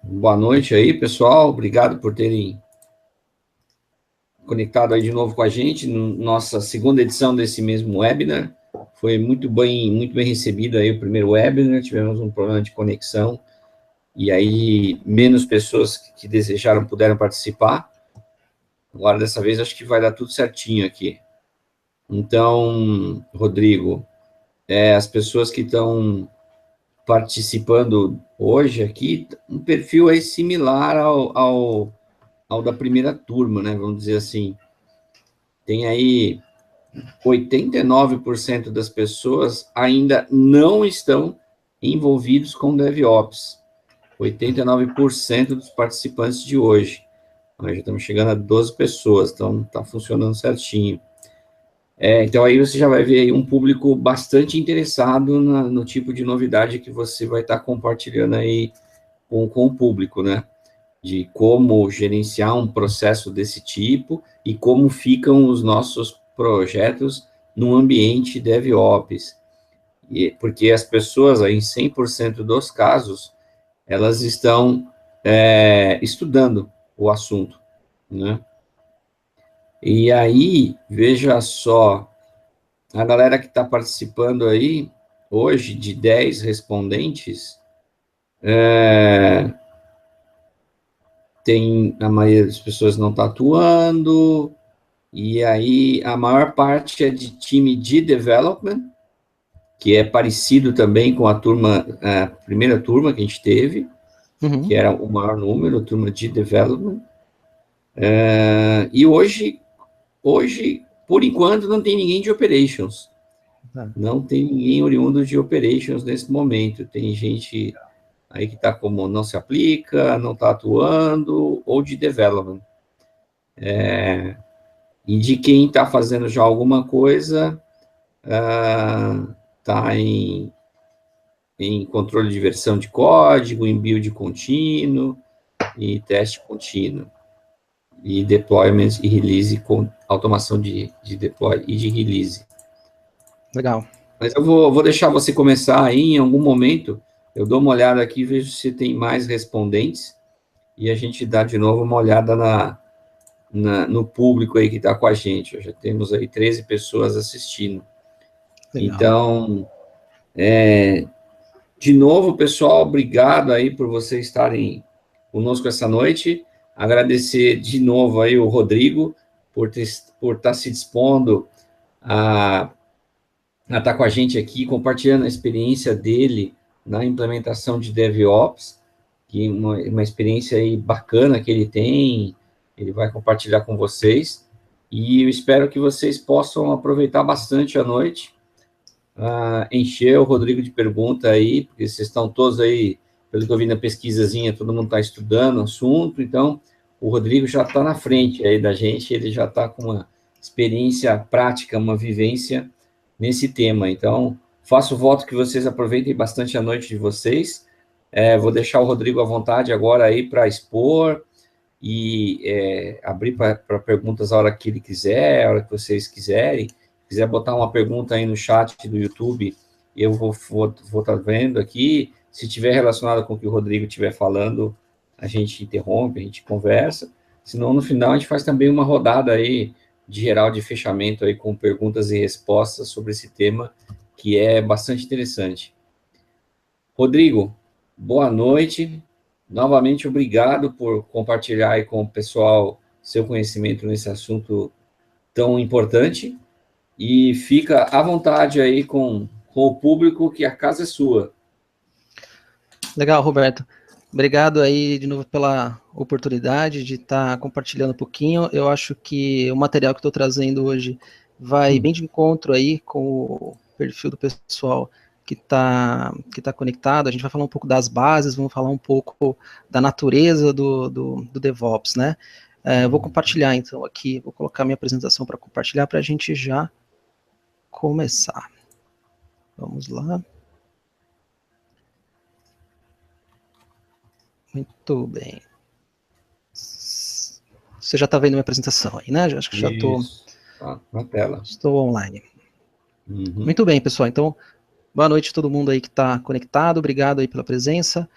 Boa noite aí, pessoal. Obrigado por terem conectado aí de novo com a gente. Nossa segunda edição desse mesmo webinar. Foi muito bem recebido aí o primeiro webinar. Tivemos um problema de conexão e aí menos pessoas que desejaram puderam participar. Agora, dessa vez, acho que vai dar tudo certinho aqui. Então, Rodrigo, as pessoas que estão participando hoje aqui, um perfil aí similar ao da primeira turma, né? Vamos dizer assim. Tem aí 89% das pessoas ainda não estão envolvidos com DevOps. 89% dos participantes de hoje. Nós já estamos chegando a 12 pessoas, então está funcionando certinho. Então aí você já vai ver aí um público bastante interessado no tipo de novidade que você vai estar compartilhando aí com o público, né? De como gerenciar um processo desse tipo e como ficam os nossos projetos no ambiente DevOps. Porque as pessoas, aí, em 100% dos casos, elas estão estudando o assunto, né? E aí, veja só, a galera que está participando aí, hoje, de 10 respondentes, a maioria das pessoas não está atuando, e aí a maior parte é de time de development, que é parecido também com a primeira turma que a gente teve, que era o maior número, a turma de development. E hoje, por enquanto, não tem ninguém de operations. Não tem ninguém oriundo de operations nesse momento. Tem gente aí que está como não se aplica, não está atuando, ou de development. E de quem está fazendo já alguma coisa, está em controle de versão de código, em build contínuo, e teste contínuo, e deployment e release, com automação de deploy e de release. Legal. Mas eu vou deixar você começar aí, em algum momento, eu dou uma olhada aqui, vejo se tem mais respondentes, e a gente dá de novo uma olhada no público aí que está com a gente. Já temos aí 13 pessoas assistindo. Legal. Então, de novo, pessoal, obrigado aí por vocês estarem conosco essa noite. Agradecer de novo aí o Rodrigo por estar se dispondo a estar com a gente aqui, compartilhando a experiência dele na implementação de DevOps, que é uma experiência aí bacana que ele tem, ele vai compartilhar com vocês, e eu espero que vocês possam aproveitar bastante a noite, encher o Rodrigo de pergunta aí, porque vocês estão todos aí, pelo que eu vi na pesquisazinha, todo mundo está estudando o assunto, então o Rodrigo já está na frente aí da gente, ele já está com uma experiência prática, uma vivência nesse tema. Então, faço o voto que vocês aproveitem bastante a noite de vocês. Vou deixar o Rodrigo à vontade agora aí para expor e abrir para perguntas a hora que ele quiser, a hora que vocês quiserem. Se quiser botar uma pergunta aí no chat do YouTube, eu vou estar vendo aqui. Se tiver relacionado com o que o Rodrigo estiver falando, a gente interrompe, a gente conversa. Senão, no final, a gente faz também uma rodada aí de geral de fechamento aí com perguntas e respostas sobre esse tema, que é bastante interessante. Rodrigo, boa noite. Novamente, obrigado por compartilhar aí com o pessoal seu conhecimento nesse assunto tão importante. E fica à vontade aí com o público, que a casa é sua. Legal, Roberto. Obrigado aí de novo pela oportunidade de estar compartilhando um pouquinho. Eu acho que o material que estou trazendo hoje vai bem de encontro aí com o perfil do pessoal que tá conectado. A gente vai falar um pouco das bases, vamos falar um pouco da natureza do DevOps, né? Eu vou compartilhar então aqui, vou colocar minha apresentação para compartilhar para a gente já começar. Vamos lá. Muito bem. Você já está vendo minha apresentação aí, né? Acho que já estou na tela. Estou online. Muito bem, pessoal. Então, Boa noite a todo mundo aí que está conectado, obrigado aí pela presença.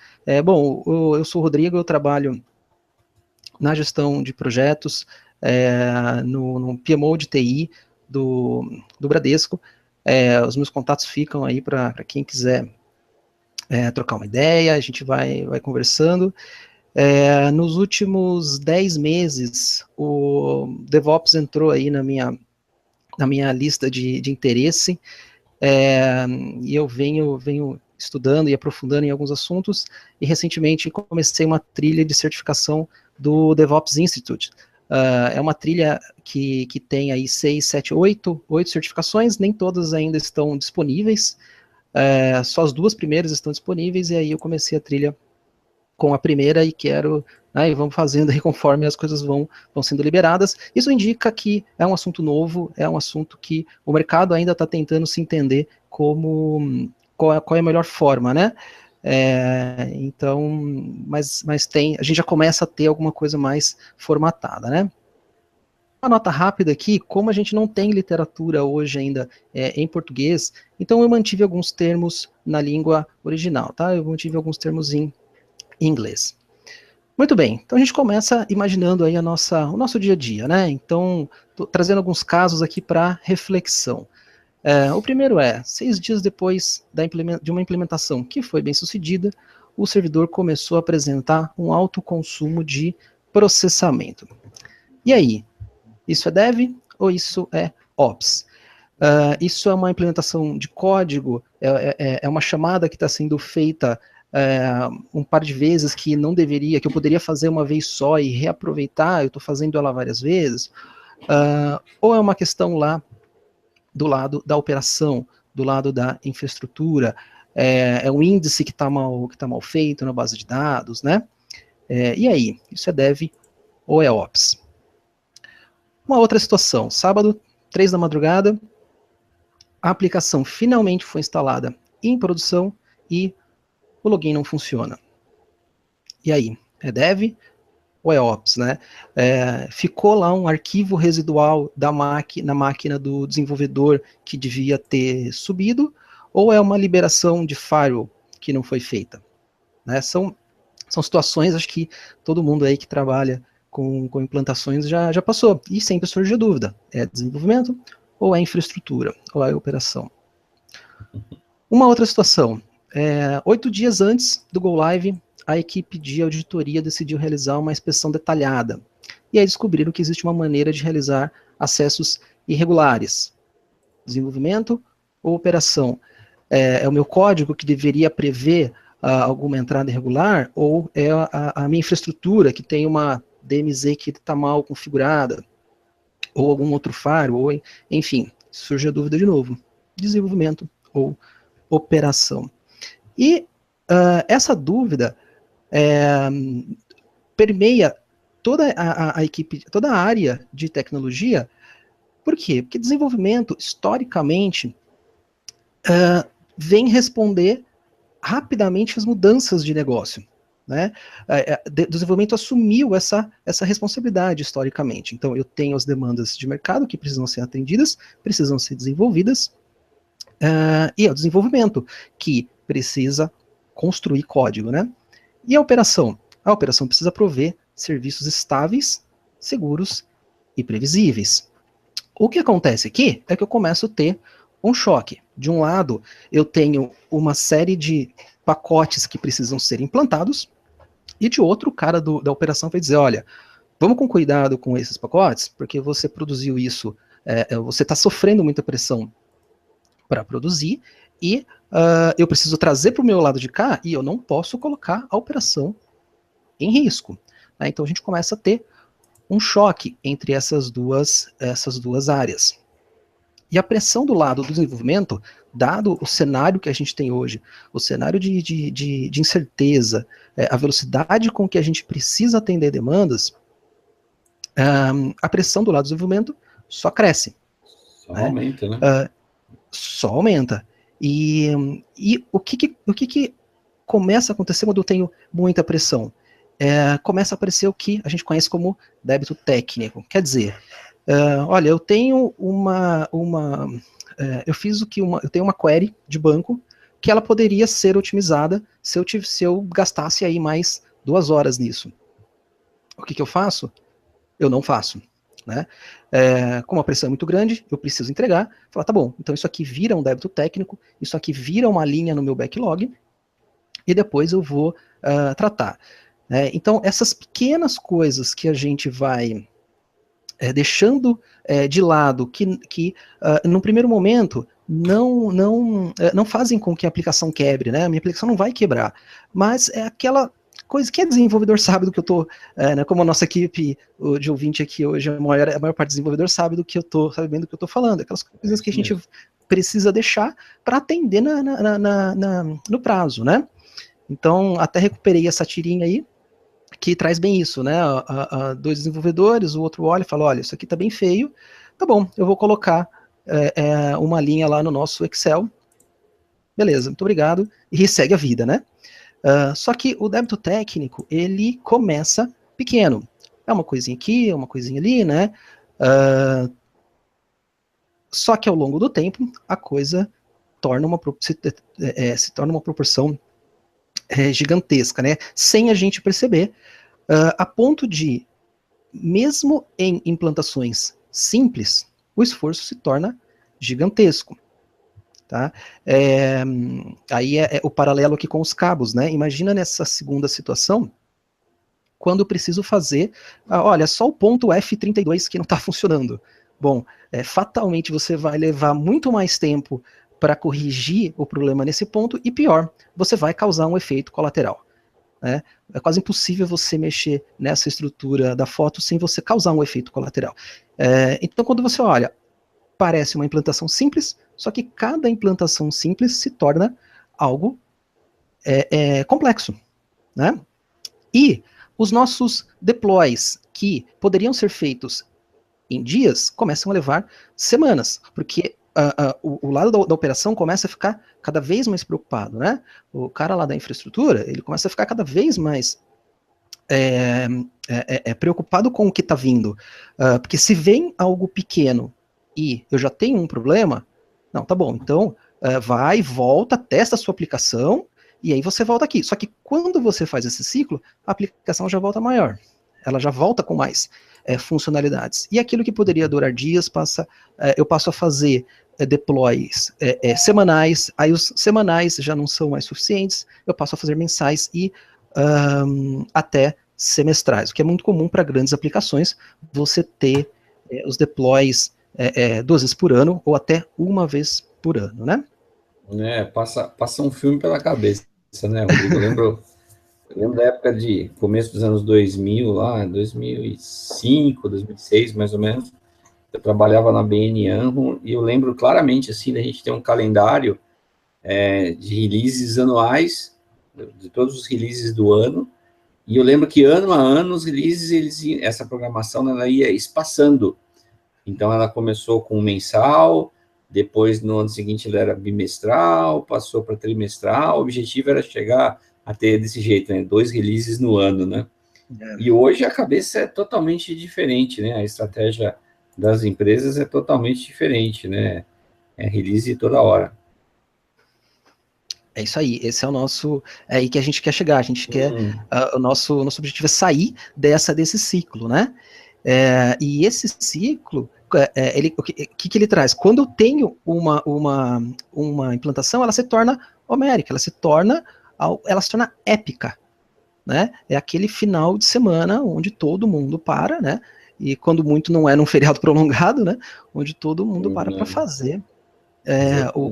Bom, eu sou o Rodrigo, eu trabalho na gestão de projetos, no PMO de TI do Bradesco. Os meus contatos ficam aí para quem quiser trocar uma ideia, a gente vai conversando. Nos últimos 10 meses, o DevOps entrou aí na minha lista de interesse, e eu venho estudando e aprofundando em alguns assuntos, e recentemente comecei uma trilha de certificação do DevOps Institute. É uma trilha que tem aí 6, 7, 8 certificações, nem todas ainda estão disponíveis, só as 2 primeiras estão disponíveis, e aí eu comecei a trilha com a primeira e quero, e vamos fazendo aí conforme as coisas vão sendo liberadas. Isso indica que é um assunto novo, é um assunto que o mercado ainda está tentando se entender qual é a melhor forma, né? Então, mas a gente já começa a ter alguma coisa mais formatada, né? Uma nota rápida aqui, como a gente não tem literatura hoje ainda em português, então eu mantive alguns termos na língua original, tá? Eu mantive alguns termos em inglês. Muito bem, então a gente começa imaginando aí o nosso dia a dia, né? Então, tô trazendo alguns casos aqui para reflexão. O primeiro 6 dias depois de uma implementação que foi bem sucedida, o servidor começou a apresentar um alto consumo de processamento. E aí, isso é dev ou isso é ops? Isso é uma implementação de código, é uma chamada que está sendo feita um par de vezes que não deveria, que eu poderia fazer uma vez só e reaproveitar, eu estou fazendo ela várias vezes, ou é uma questão lá do lado da operação, do lado da infraestrutura, um índice que está mal feito na base de dados, né? E aí, isso é dev ou é ops? Uma outra situação, sábado, 3 da madrugada, a aplicação finalmente foi instalada em produção e o login não funciona. E aí, é dev ou é ops, né? Ficou lá um arquivo residual na máquina do desenvolvedor que devia ter subido, ou é uma liberação de firewall que não foi feita? Né? São situações, acho que todo mundo aí que trabalha com implantações já passou, e sempre surge a dúvida, é desenvolvimento ou é infraestrutura, ou é operação? Uma outra situação, 8 dias antes do Go Live, a equipe de auditoria decidiu realizar uma inspeção detalhada, e aí descobriram que existe uma maneira de realizar acessos irregulares. Desenvolvimento ou operação? É o meu código que deveria prever alguma entrada irregular, ou é a minha infraestrutura que tem uma DMZ que está mal configurada, ou algum outro firewall, ou, enfim, surge a dúvida de novo. Desenvolvimento ou operação. E essa dúvida permeia toda a equipe, toda a área de tecnologia. Por quê? Porque desenvolvimento, historicamente, vem responder rapidamente às mudanças de negócio. Né? O desenvolvimento assumiu essa responsabilidade historicamente. Então, eu tenho as demandas de mercado que precisam ser atendidas, precisam ser desenvolvidas, e é o desenvolvimento que precisa construir código, né? E a operação? A operação precisa prover serviços estáveis, seguros e previsíveis. O que acontece aqui é que eu começo a ter um choque. De um lado, eu tenho uma série de pacotes que precisam ser implantados, e de outro, o cara da operação vai dizer, olha, vamos com cuidado com esses pacotes, porque você produziu isso, você está sofrendo muita pressão para produzir, e eu preciso trazer para o meu lado de cá, e eu não posso colocar a operação em risco. Né? Então a gente começa a ter um choque entre essas duas áreas. E a pressão do lado do desenvolvimento, dado o cenário que a gente tem hoje, o cenário de incerteza, a velocidade com que a gente precisa atender demandas, a pressão do lado do desenvolvimento só cresce. Só aumenta, né? Só aumenta. E o que começa a acontecer quando eu tenho muita pressão? Começa a aparecer o que a gente conhece como débito técnico. Quer dizer, Olha, eu tenho eu tenho uma query de banco que ela poderia ser otimizada se eu gastasse aí mais 2 horas nisso. O que eu faço? Eu não faço. Né? Como a pressão é muito grande, eu preciso entregar, falar, tá bom, então isso aqui vira um débito técnico, isso aqui vira uma linha no meu backlog, e depois eu vou tratar. Então, essas pequenas coisas que a gente vai deixando de lado, que no primeiro momento não fazem com que a aplicação quebre, né? A minha aplicação não vai quebrar, mas é aquela coisa que é desenvolvedor sabe do que eu tô, né, como a nossa equipe de ouvinte aqui hoje, a maior parte do desenvolvedor sabe do que eu tô, sabe bem do que eu tô falando, aquelas coisas que a gente precisa deixar para atender no prazo, né? Então, até recuperei essa tirinha aí, que traz bem isso, né? 2 desenvolvedores, o outro olha e fala, olha, isso aqui tá bem feio, tá bom, eu vou colocar uma linha lá no nosso Excel, beleza, muito obrigado, e segue a vida, né? Só que o débito técnico, ele começa pequeno, é uma coisinha aqui, é uma coisinha ali, né? Só que ao longo do tempo, a coisa se torna uma proporção gigantesca, né? Sem a gente perceber, a ponto de, mesmo em implantações simples, o esforço se torna gigantesco. Tá? Aí é o paralelo aqui com os cabos, né? Imagina nessa segunda situação, quando eu preciso fazer, olha, só o ponto F32 que não está funcionando. Bom, fatalmente você vai levar muito mais tempo para corrigir o problema nesse ponto, e pior, você vai causar um efeito colateral. Né? É quase impossível você mexer nessa estrutura da foto sem você causar um efeito colateral. Então, quando você olha, parece uma implantação simples, só que cada implantação simples se torna algo complexo. Né? E os nossos deploys, que poderiam ser feitos em dias, começam a levar semanas, porque o lado da operação começa a ficar cada vez mais preocupado, né? O cara lá da infraestrutura, ele começa a ficar cada vez mais preocupado com o que está vindo, porque se vem algo pequeno e eu já tenho um problema, não, tá bom, então vai, volta, testa a sua aplicação, e aí você volta aqui. Só que quando você faz esse ciclo, a aplicação já volta maior, ela já volta com mais funcionalidades. E aquilo que poderia durar dias, eu passo a fazer deploys semanais, aí os semanais já não são mais suficientes, eu passo a fazer mensais e até semestrais, o que é muito comum para grandes aplicações, você ter os deploys 2 vezes por ano, ou até uma vez por ano, né? Passa um filme pela cabeça, né, Rodrigo? Eu lembro da época de começo dos anos 2000, lá, 2005, 2006, mais ou menos. Eu trabalhava na BN Amro, e eu lembro claramente, assim, da gente ter um calendário de releases anuais, de todos os releases do ano, e eu lembro que ano a ano os releases, essa programação, ela ia espaçando. Então, ela começou com mensal, depois, no ano seguinte, ela era bimestral, passou para trimestral, o objetivo era chegar a ter desse jeito, né? 2 releases no ano, né? E hoje a cabeça é totalmente diferente, né? A estratégia das empresas é totalmente diferente, né? É release toda hora. É isso aí, esse é o nosso, é aí que a gente quer chegar, a gente quer, o nosso objetivo é sair desse ciclo, né? E esse ciclo, o que ele traz? Quando eu tenho uma implantação, ela se torna homérica, ela se torna épica, né? É aquele final de semana onde todo mundo para, né? E quando muito não é num feriado prolongado, né? Onde todo mundo para fazer o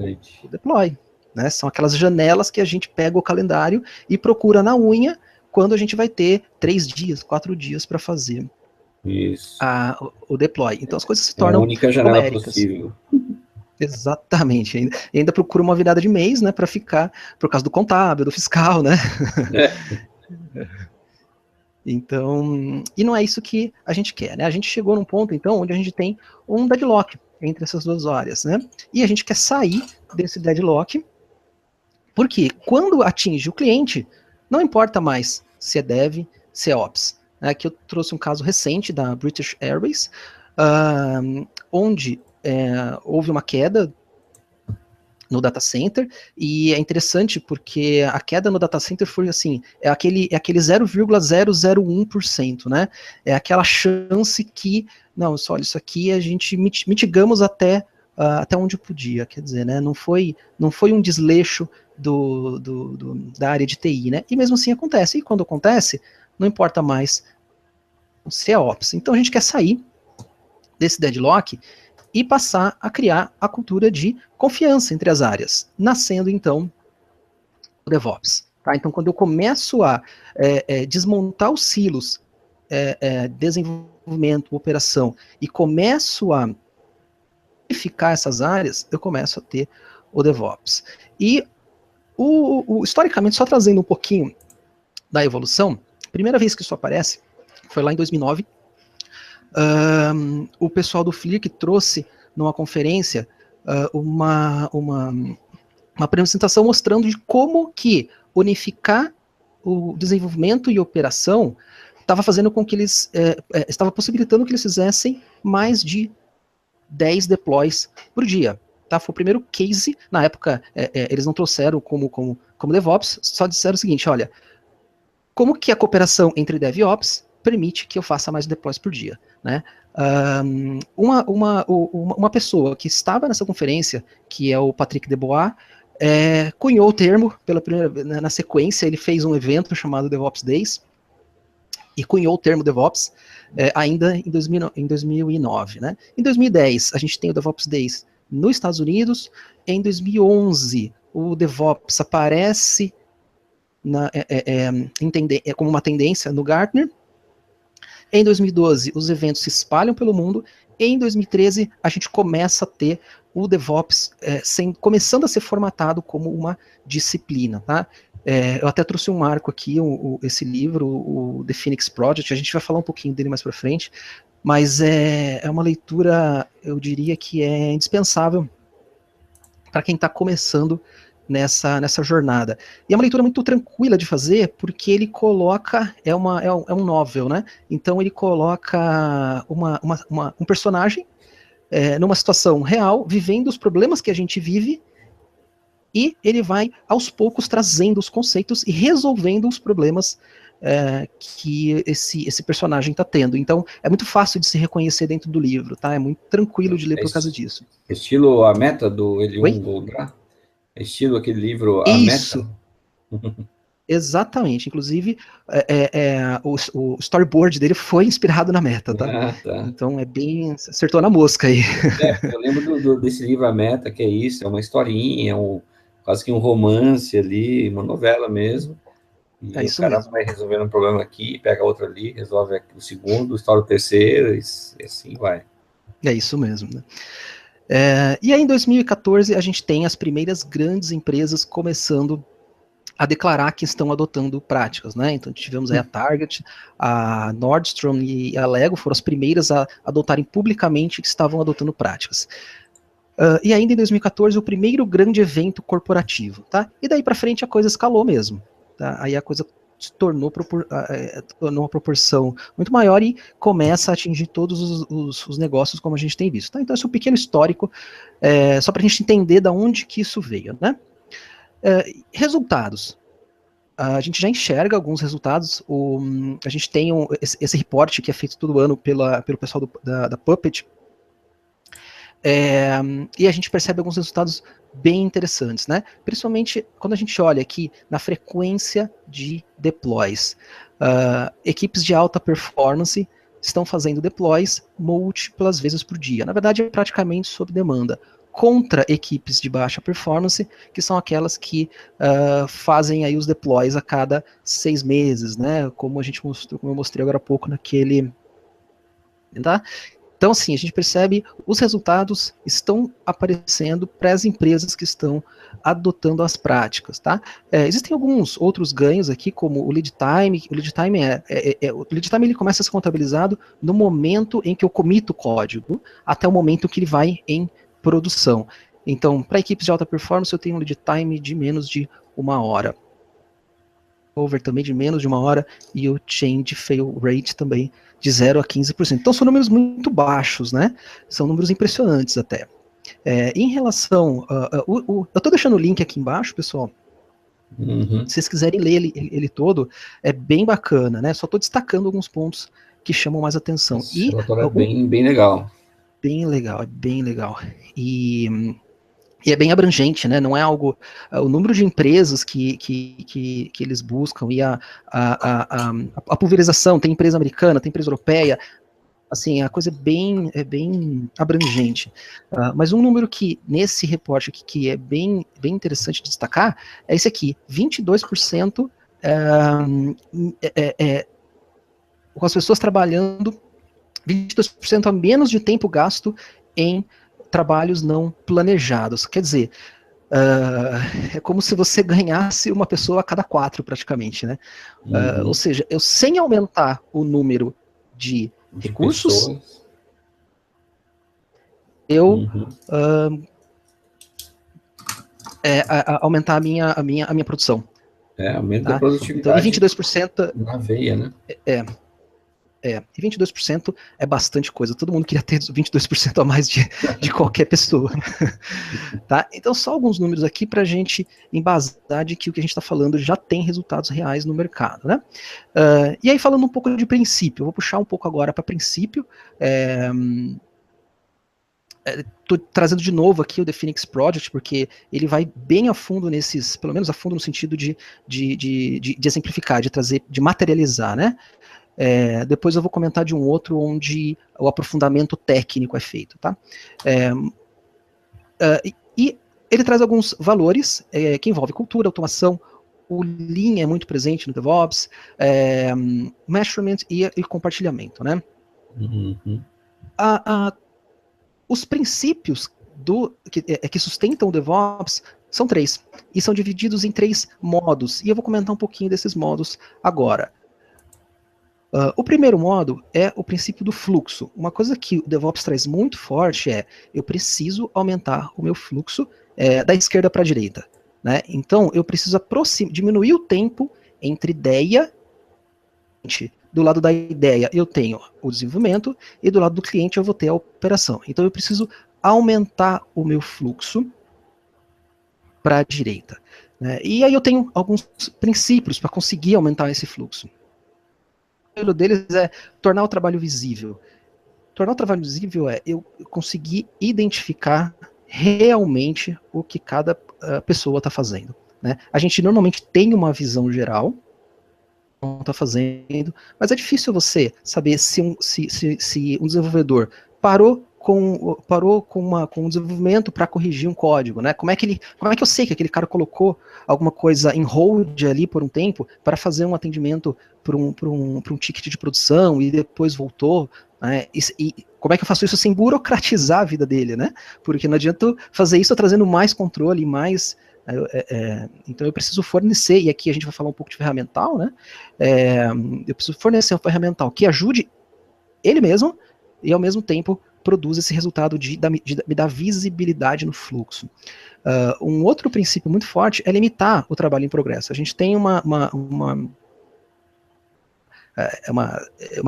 deploy. Né? São aquelas janelas que a gente pega o calendário e procura na unha quando a gente vai ter 3 dias, 4 dias para fazer o deploy. Então as coisas se tornam a única janela homéricas. Possível. Exatamente. E ainda procura uma virada de mês, né, para ficar, por causa do contábil, do fiscal, né? Então, e não é isso que a gente quer, né? A gente chegou num ponto, então, onde a gente tem um deadlock entre essas 2 áreas, né? E a gente quer sair desse deadlock, porque quando atinge o cliente, não importa mais se é dev, se é ops. Aqui eu trouxe um caso recente da British Airways, onde houve uma queda no data center, e é interessante porque a queda no data center foi assim, é aquele 0,001%, né? É aquela chance que, não, só isso aqui a gente mitigamos até onde podia, quer dizer, né? Não foi um desleixo da área de TI, né? E mesmo assim acontece, e quando acontece, não importa mais se é Ops. Então a gente quer sair desse deadlock e passar a criar a cultura de confiança entre as áreas, nascendo então o DevOps. Tá? Então, quando eu começo a desmontar os silos, desenvolvimento, operação, e começo a unificar essas áreas, eu começo a ter o DevOps. E, historicamente, só trazendo um pouquinho da evolução, a primeira vez que isso aparece foi lá em 2009, o pessoal do FLIR que trouxe numa conferência uma apresentação mostrando de como que unificar o desenvolvimento e operação estava fazendo com que eles estava possibilitando que eles fizessem mais de 10 deploys por dia. Tá? Foi o primeiro case, na época eles não trouxeram como DevOps, só disseram o seguinte, olha, como que a cooperação entre Dev e Ops permite que eu faça mais deploys por dia, né? Uma pessoa que estava nessa conferência, que é o Patrick Debois, cunhou o termo pela primeira vez, na sequência, ele fez um evento chamado DevOps Days, e cunhou o termo DevOps ainda em 2009, né? Em 2010, a gente tem o DevOps Days nos Estados Unidos, em 2011, o DevOps aparece como uma tendência no Gartner. Em 2012, os eventos se espalham pelo mundo. E em 2013, a gente começa a ter o DevOps começando a ser formatado como uma disciplina. Tá? Eu até trouxe um marco aqui, esse livro, o The Phoenix Project. A gente vai falar um pouquinho dele mais para frente. Mas é uma leitura, eu diria que é indispensável para quem está começando nessa jornada. E é uma leitura muito tranquila de fazer, porque ele coloca, é um novel, né? Então ele coloca um personagem numa situação real, vivendo os problemas que a gente vive, e ele vai, aos poucos, trazendo os conceitos e resolvendo os problemas que esse personagem está tendo. Então, é muito fácil de se reconhecer dentro do livro, tá? É muito tranquilo de ler por causa disso. Estilo A Meta, do Elion Goldratt? Estilo aquele livro A Isso. Meta? Exatamente. Inclusive, o storyboard dele foi inspirado na Meta, tá? Tá. Então, acertou na mosca aí. Eu lembro desse livro A Meta, que é isso, é uma historinha, quase que um romance ali, uma novela mesmo. E o cara mesmo vai resolvendo um problema aqui, pega outro ali, resolve o segundo, estoura o terceiro, e assim vai. É isso mesmo, né? E aí, em 2014, a gente tem as primeiras grandes empresas começando a declarar que estão adotando práticas, né? Então, tivemos aí a Target, a Nordstrom e a Lego foram as primeiras a adotarem publicamente que estavam adotando práticas. E ainda em 2014, o primeiro grande evento corporativo, tá? E daí para frente a coisa escalou mesmo, tá? Aí a coisa se tornou uma proporção muito maior e começa a atingir todos os negócios como a gente tem visto, tá? Então esse é um pequeno histórico, só para a gente entender de onde que isso veio, né? Resultados. A gente já enxerga alguns resultados. A gente tem esse reporte que é feito todo ano pelo pessoal da Puppet. E a gente percebe alguns resultados bem interessantes, né? Principalmente quando a gente olha aqui na frequência de deploys. Equipes de alta performance estão fazendo deploys múltiplas vezes por dia. Na verdade, é praticamente sob demanda. Contra equipes de baixa performance, que são aquelas que fazem aí os deploys a cada 6 meses, né? Como a gente mostrou, como eu mostrei agora há pouco naquele. Tá? Então, assim, a gente percebe os resultados estão aparecendo para as empresas que estão adotando as práticas, tá? Existem alguns outros ganhos aqui, como o lead time. O lead time o lead time ele começa a ser contabilizado no momento em que eu comito o código, até o momento que ele vai em produção. Então, para equipes de alta performance, eu tenho um lead time de menos de 1 hora. over também de menos de 1 hora, e o change fail rate também de 0 a 15%. Então são números muito baixos, né? São números impressionantes até. Em relação, eu estou deixando o link aqui embaixo, pessoal. Se vocês quiserem ler ele todo, é bem bacana, né? Só estou destacando alguns pontos que chamam mais atenção. Esse relatório é bem legal. Bem legal, é bem legal. E é bem abrangente, né? Não é algo. O número de empresas que eles buscam e a pulverização, tem empresa americana, tem empresa europeia, assim, a coisa é bem abrangente. Mas um número que, nesse reporte aqui, que é bem interessante de destacar, é esse aqui: 22% com as pessoas trabalhando, 22% a menos de tempo gasto em trabalhos não planejados. Quer dizer, é como se você ganhasse uma pessoa a cada 4, praticamente, né? Ou seja, eu sem aumentar o número de recursos, eu aumentar a minha produção. Aumenta a produtividade. Então, 22% na veia, né? E 22% é bastante coisa. Todo mundo queria ter 22% a mais de qualquer pessoa. Tá? Então, só alguns números aqui para a gente embasar de que o que a gente está falando já tem resultados reais no mercado. Né? E aí, falando um pouco de princípio, eu vou puxar um pouco agora para princípio. Estou trazendo de novo aqui o The Phoenix Project, porque ele vai bem a fundo nesses, pelo menos a fundo no sentido de exemplificar, de trazer, de materializar, né? Depois eu vou comentar de um outro onde o aprofundamento técnico é feito, tá? E ele traz alguns valores que envolvem cultura, automação, o Lean é muito presente no DevOps, measurement e compartilhamento, né? Os princípios que sustentam o DevOps são 3, e são divididos em 3 modos, e eu vou comentar um pouquinho desses modos agora. O primeiro modo é o princípio do fluxo. Uma coisa que o DevOps traz muito forte é: eu preciso aumentar o meu fluxo da esquerda para a direita. Né? Então, eu preciso diminuir o tempo entre ideia. Do lado da ideia, eu tenho o desenvolvimento, e do lado do cliente, eu vou ter a operação. Então, eu preciso aumentar o meu fluxo para a direita. Né? E aí, eu tenho alguns princípios para conseguir aumentar esse fluxo. O primeiro deles é tornar o trabalho visível. Tornar o trabalho visível é eu conseguir identificar realmente o que cada pessoa está fazendo. Né? A gente normalmente tem uma visão geral, está fazendo, mas é difícil você saber se um desenvolvedor parou com um desenvolvimento para corrigir um código, né? Como é que eu sei que aquele cara colocou alguma coisa em hold ali por um tempo para fazer um atendimento para um ticket de produção e depois voltou, né? E como é que eu faço isso sem burocratizar a vida dele, né? Porque não adianta fazer isso trazendo mais controle, mais... então eu preciso fornecer, e aqui a gente vai falar um pouco de ferramental, né? Eu preciso fornecer um ferramental que ajude ele mesmo e ao mesmo tempo produz esse resultado de me dar visibilidade no fluxo. Um outro princípio muito forte é limitar o trabalho em progresso. A gente tem uma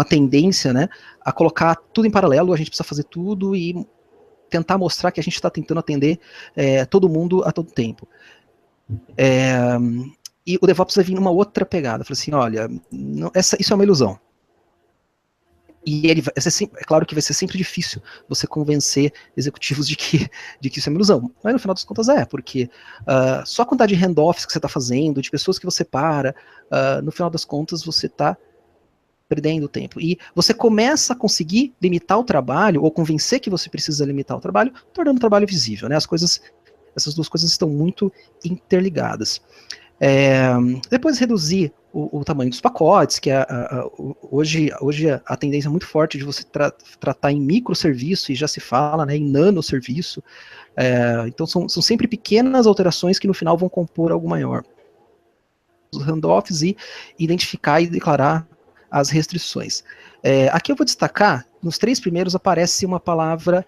tendência, né, a colocar tudo em paralelo, a gente precisa fazer tudo e tentar mostrar que a gente está tentando atender todo mundo a todo tempo. E o DevOps vai vir numa outra pegada, fala assim, olha, isso é uma ilusão. E é claro que vai ser sempre difícil você convencer executivos de que isso é uma ilusão. Mas no final das contas porque só a quantidade de handoffs que você está fazendo, de pessoas que você no final das contas você está perdendo tempo. E você começa a conseguir limitar o trabalho, ou convencer que você precisa limitar o trabalho, tornando o trabalho visível. Né? Essas duas coisas estão muito interligadas. Depois reduzir o tamanho dos pacotes, que hoje a tendência é muito forte de você tratar em microserviço, e já se fala, né, em nanoserviço. Então são sempre pequenas alterações que no final vão compor algo maior. Os handoffs e identificar e declarar as restrições. Aqui eu vou destacar, nos 3 primeiros aparece uma palavra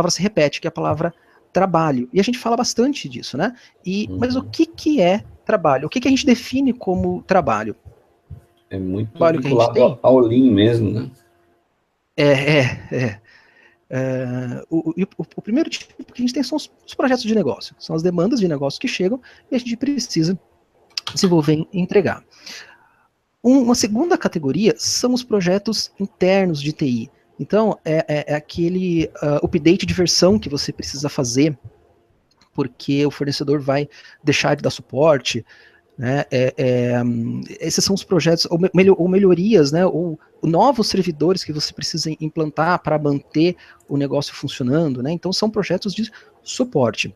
se repete, que é a palavra trabalho. E a gente fala bastante disso, né? Mas o que é trabalho. O que a gente define como trabalho? É muito Trabalho que a gente vinculado tem? ao Lean mesmo, né? O primeiro tipo que a gente tem são os projetos de negócio, são as demandas de negócio que chegam e a gente precisa desenvolver e entregar. Uma segunda categoria são os projetos internos de TI. Então, é aquele update de versão que você precisa fazer porque o fornecedor vai deixar de dar suporte, né? Esses são os projetos, ou melhorias, né? Ou novos servidores que você precisa implantar para manter o negócio funcionando, né? Então, são projetos de suporte.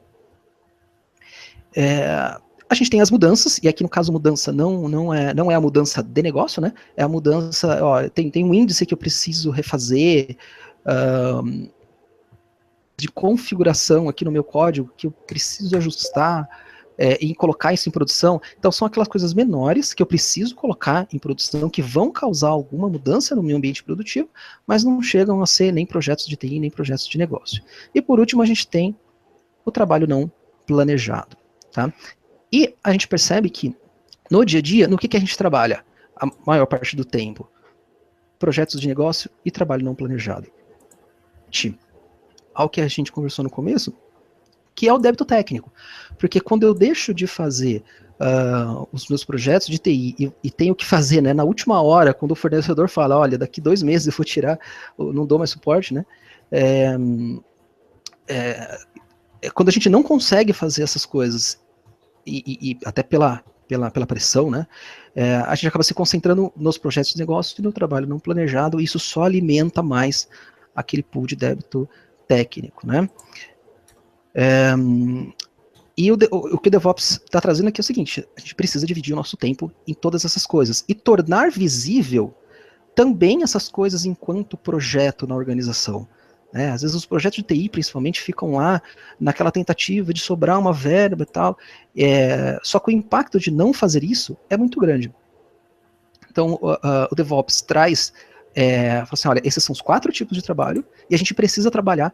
A gente tem as mudanças, e aqui no caso mudança não é a mudança de negócio, né? É a mudança, tem um índice que eu preciso refazer, de configuração aqui no meu código, que eu preciso ajustar e colocar isso em produção. Então são aquelas coisas menores que eu preciso colocar em produção, que vão causar alguma mudança no meu ambiente produtivo, mas não chegam a ser nem projetos de TI, nem projetos de negócio. E por último a gente tem o trabalho não planejado, tá? E a gente percebe que, no dia a dia, no que a gente trabalha a maior parte do tempo? Projetos de negócio e trabalho não planejado. Ao que a gente conversou no começo, que é o débito técnico. Porque quando eu deixo de fazer os meus projetos de TI e tenho que fazer, né, na última hora, quando o fornecedor fala, olha, daqui 2 meses eu vou tirar, eu não dou mais suporte, né? Quando a gente não consegue fazer essas coisas e até pela pressão, né? A gente acaba se concentrando nos projetos de negócio e no trabalho não planejado, e isso só alimenta mais aquele pool de débito técnico, né? E o que o DevOps está trazendo aqui é o seguinte: a gente precisa dividir o nosso tempo em todas essas coisas e tornar visível também essas coisas enquanto projeto na organização. Às vezes os projetos de TI, principalmente, ficam lá naquela tentativa de sobrar uma verba e tal, só que o impacto de não fazer isso é muito grande. Então, o DevOps traz, fala assim, olha, esses são os 4 tipos de trabalho e a gente precisa trabalhar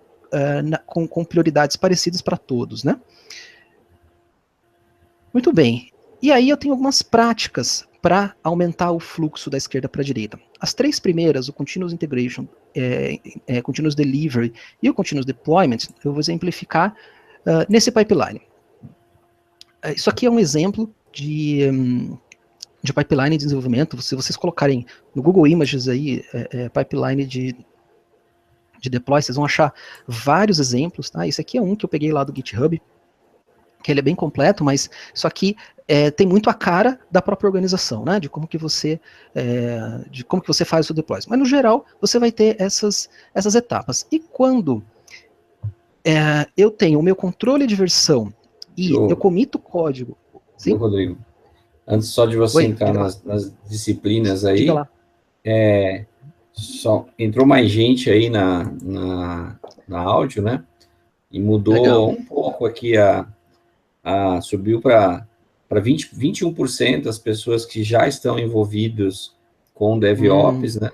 com prioridades parecidas para todos, né? Muito bem. E aí eu tenho algumas práticas para aumentar o fluxo da esquerda para a direita. As 3 primeiras, o Continuous Integration, Continuous Delivery e o Continuous Deployment, eu vou exemplificar nesse pipeline. Isso aqui é um exemplo de pipeline de desenvolvimento. Se vocês colocarem no Google Images aí, pipeline de deploy, vocês vão achar vários exemplos, tá? Esse aqui é um que eu peguei lá do GitHub, que ele é bem completo, mas isso aqui tem muito a cara da própria organização, né? De como que você faz o seu deploy. Mas no geral, você vai ter essas etapas. E quando eu tenho o meu controle de versão e eu comito código. Sim? Rodrigo, antes só de você entrar nas disciplinas aí, diga lá. Só entrou mais gente aí na áudio, né? E mudou legal. Um pouco aqui subiu para 21% as pessoas que já estão envolvidos com DevOps, né?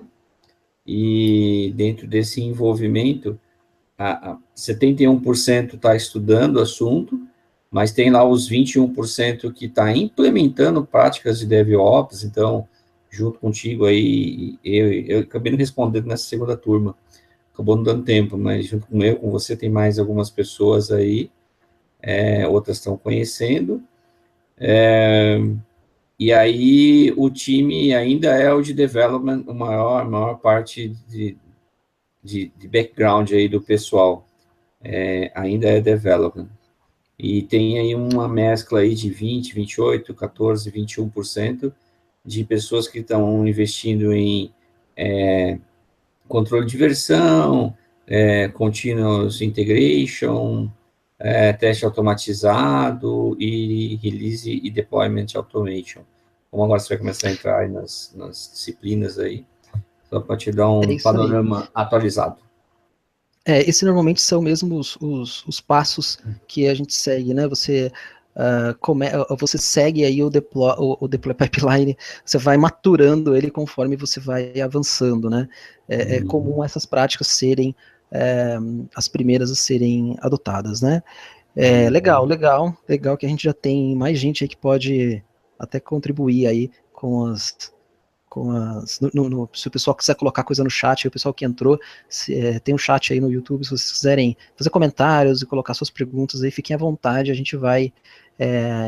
E dentro desse envolvimento, 71% está estudando o assunto, mas tem lá os 21% que está implementando práticas de DevOps. Então, junto contigo aí, eu acabei não respondendo nessa segunda turma, acabou não dando tempo, mas junto com você, tem mais algumas pessoas aí, outras estão conhecendo, e aí o time ainda é o de development, a maior parte de background aí do pessoal, ainda é development. E tem aí uma mescla aí de 20, 28, 14, 21% de pessoas que estão investindo em controle de versão, continuous integration, teste automatizado e release e deployment automation. Como agora você vai começar a entrar aí nas disciplinas aí, só para te dar um panorama atualizado. Esses normalmente são mesmo os passos que a gente segue, né? Você segue aí o deploy pipeline, você vai maturando ele conforme você vai avançando, né? É comum essas práticas serem as primeiras a serem adotadas, né? Legal que a gente já tem mais gente aí que pode até contribuir aí se o pessoal quiser colocar coisa no chat, o pessoal que entrou, tem um chat aí no YouTube, se vocês quiserem fazer comentários e colocar suas perguntas aí, fiquem à vontade, a gente vai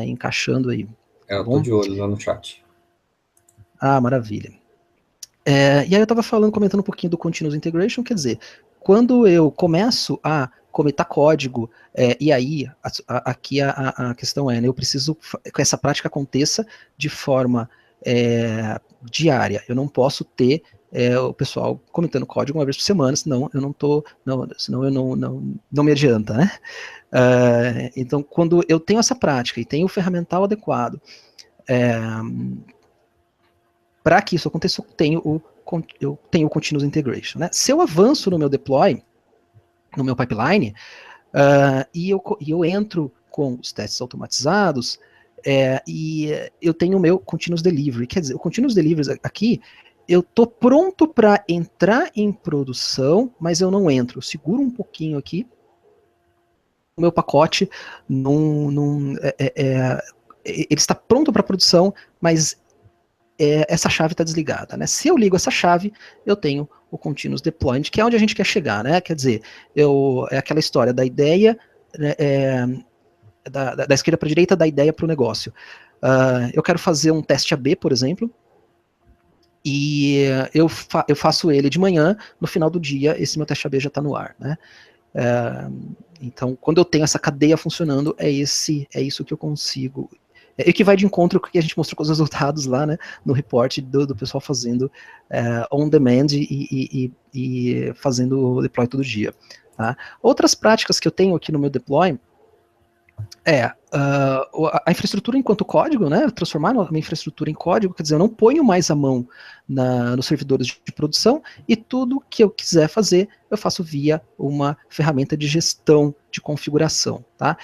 encaixando aí. Eu tô de olho lá no chat. Ah, maravilha. E aí eu estava comentando um pouquinho do Continuous Integration, quer dizer, quando eu começo a comitar código, e aí aqui a questão né, eu preciso que essa prática aconteça de forma diária. Eu não posso ter o pessoal comitando código uma vez por semana, senão eu não me adianta, né? Então, quando eu tenho essa prática e tenho o ferramental adequado, para que isso aconteça, eu tenho o Continuous Integration. Né? Se eu avanço no meu deploy, no meu pipeline, e eu entro com os testes automatizados, e eu tenho o meu Continuous Delivery. Quer dizer, o Continuous Delivery aqui, eu estou pronto para entrar em produção, mas eu não entro. Eu seguro um pouquinho aqui, o meu pacote ele está pronto para produção, mas essa chave está desligada, né? Se eu ligo essa chave, eu tenho o Continuous Deployment, que é onde a gente quer chegar, né? Quer dizer, é aquela história da ideia, né, da esquerda para a direita, da ideia para o negócio. Eu quero fazer um teste AB, por exemplo, e eu faço ele de manhã, no final do dia, esse meu teste AB já está no ar, né? Então, quando eu tenho essa cadeia funcionando, é isso que eu consigo. E que vai de encontro com o que a gente mostrou com os resultados lá, né, no report do pessoal fazendo on demand e fazendo deploy todo dia. Tá? Outras práticas que eu tenho aqui no meu deploy a infraestrutura enquanto código, né, transformar a minha infraestrutura em código, quer dizer, eu não ponho mais a mão nos servidores de produção e tudo que eu quiser fazer, eu faço via uma ferramenta de gestão de configuração. Tá?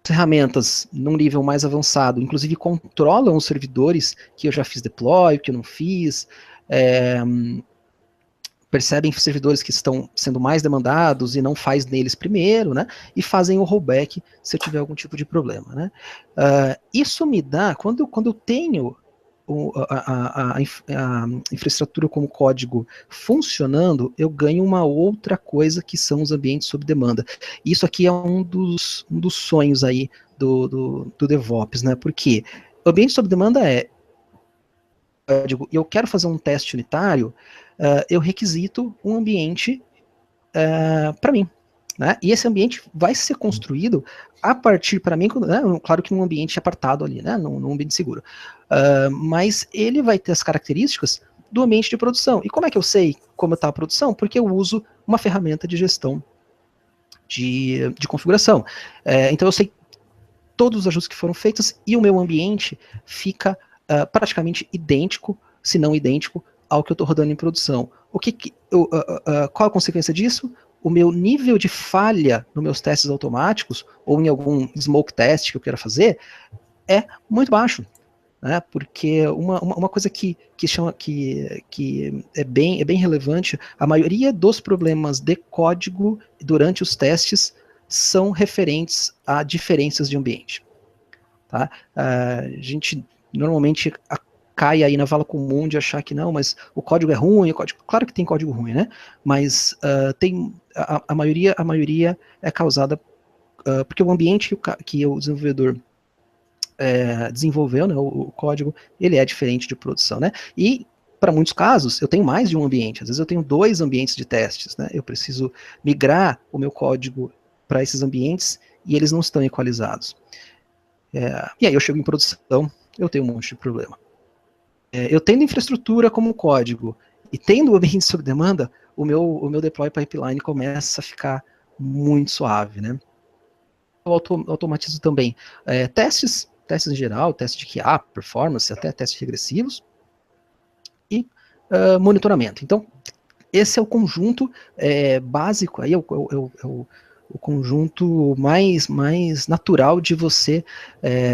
Ferramentas num nível mais avançado, inclusive controlam os servidores que eu já fiz deploy, que eu não fiz, percebem servidores que estão sendo mais demandados e não faz neles primeiro, né? E fazem o rollback se eu tiver algum tipo de problema, né? Isso me dá, quando eu tenho a infraestrutura como código funcionando, eu ganho uma outra coisa que são os ambientes sob demanda. Isso aqui é um dos sonhos aí do DevOps, né? Porque o ambiente sob demanda eu quero fazer um teste unitário, eu requisito um ambiente para mim. Né? E esse ambiente vai ser construído a partir, para mim, né, claro que num ambiente apartado ali, né, num ambiente seguro. Mas ele vai ter as características do ambiente de produção. E como é que eu sei como está a produção? Porque eu uso uma ferramenta de gestão de configuração. Então eu sei todos os ajustes que foram feitos e o meu ambiente fica praticamente idêntico, se não idêntico, ao que eu estou rodando em produção. Qual a consequência disso? O meu nível de falha nos meus testes automáticos, ou em algum smoke test que eu queira fazer, é muito baixo. Né? Porque uma coisa que é bem relevante, a maioria dos problemas de código durante os testes são referentes a diferenças de ambiente. Tá? A gente normalmente cai aí na vala comum de achar que não, mas o código é ruim, claro que tem código ruim, né? Mas a maioria é causada porque o ambiente que o desenvolvedor desenvolveu, né, o código, ele é diferente de produção, né? E para muitos casos, eu tenho mais de um ambiente, às vezes eu tenho 2 ambientes de testes, né? Eu preciso migrar o meu código para esses ambientes e eles não estão equalizados. E aí eu chego em produção, eu tenho um monte de problema. Eu tendo infraestrutura como código e tendo o ambiente sob demanda, o meu deploy pipeline começa a ficar muito suave, né? Eu automatizo também testes em geral, teste de QA, performance, até testes regressivos e monitoramento. Então, esse é o conjunto básico, aí o conjunto mais natural de você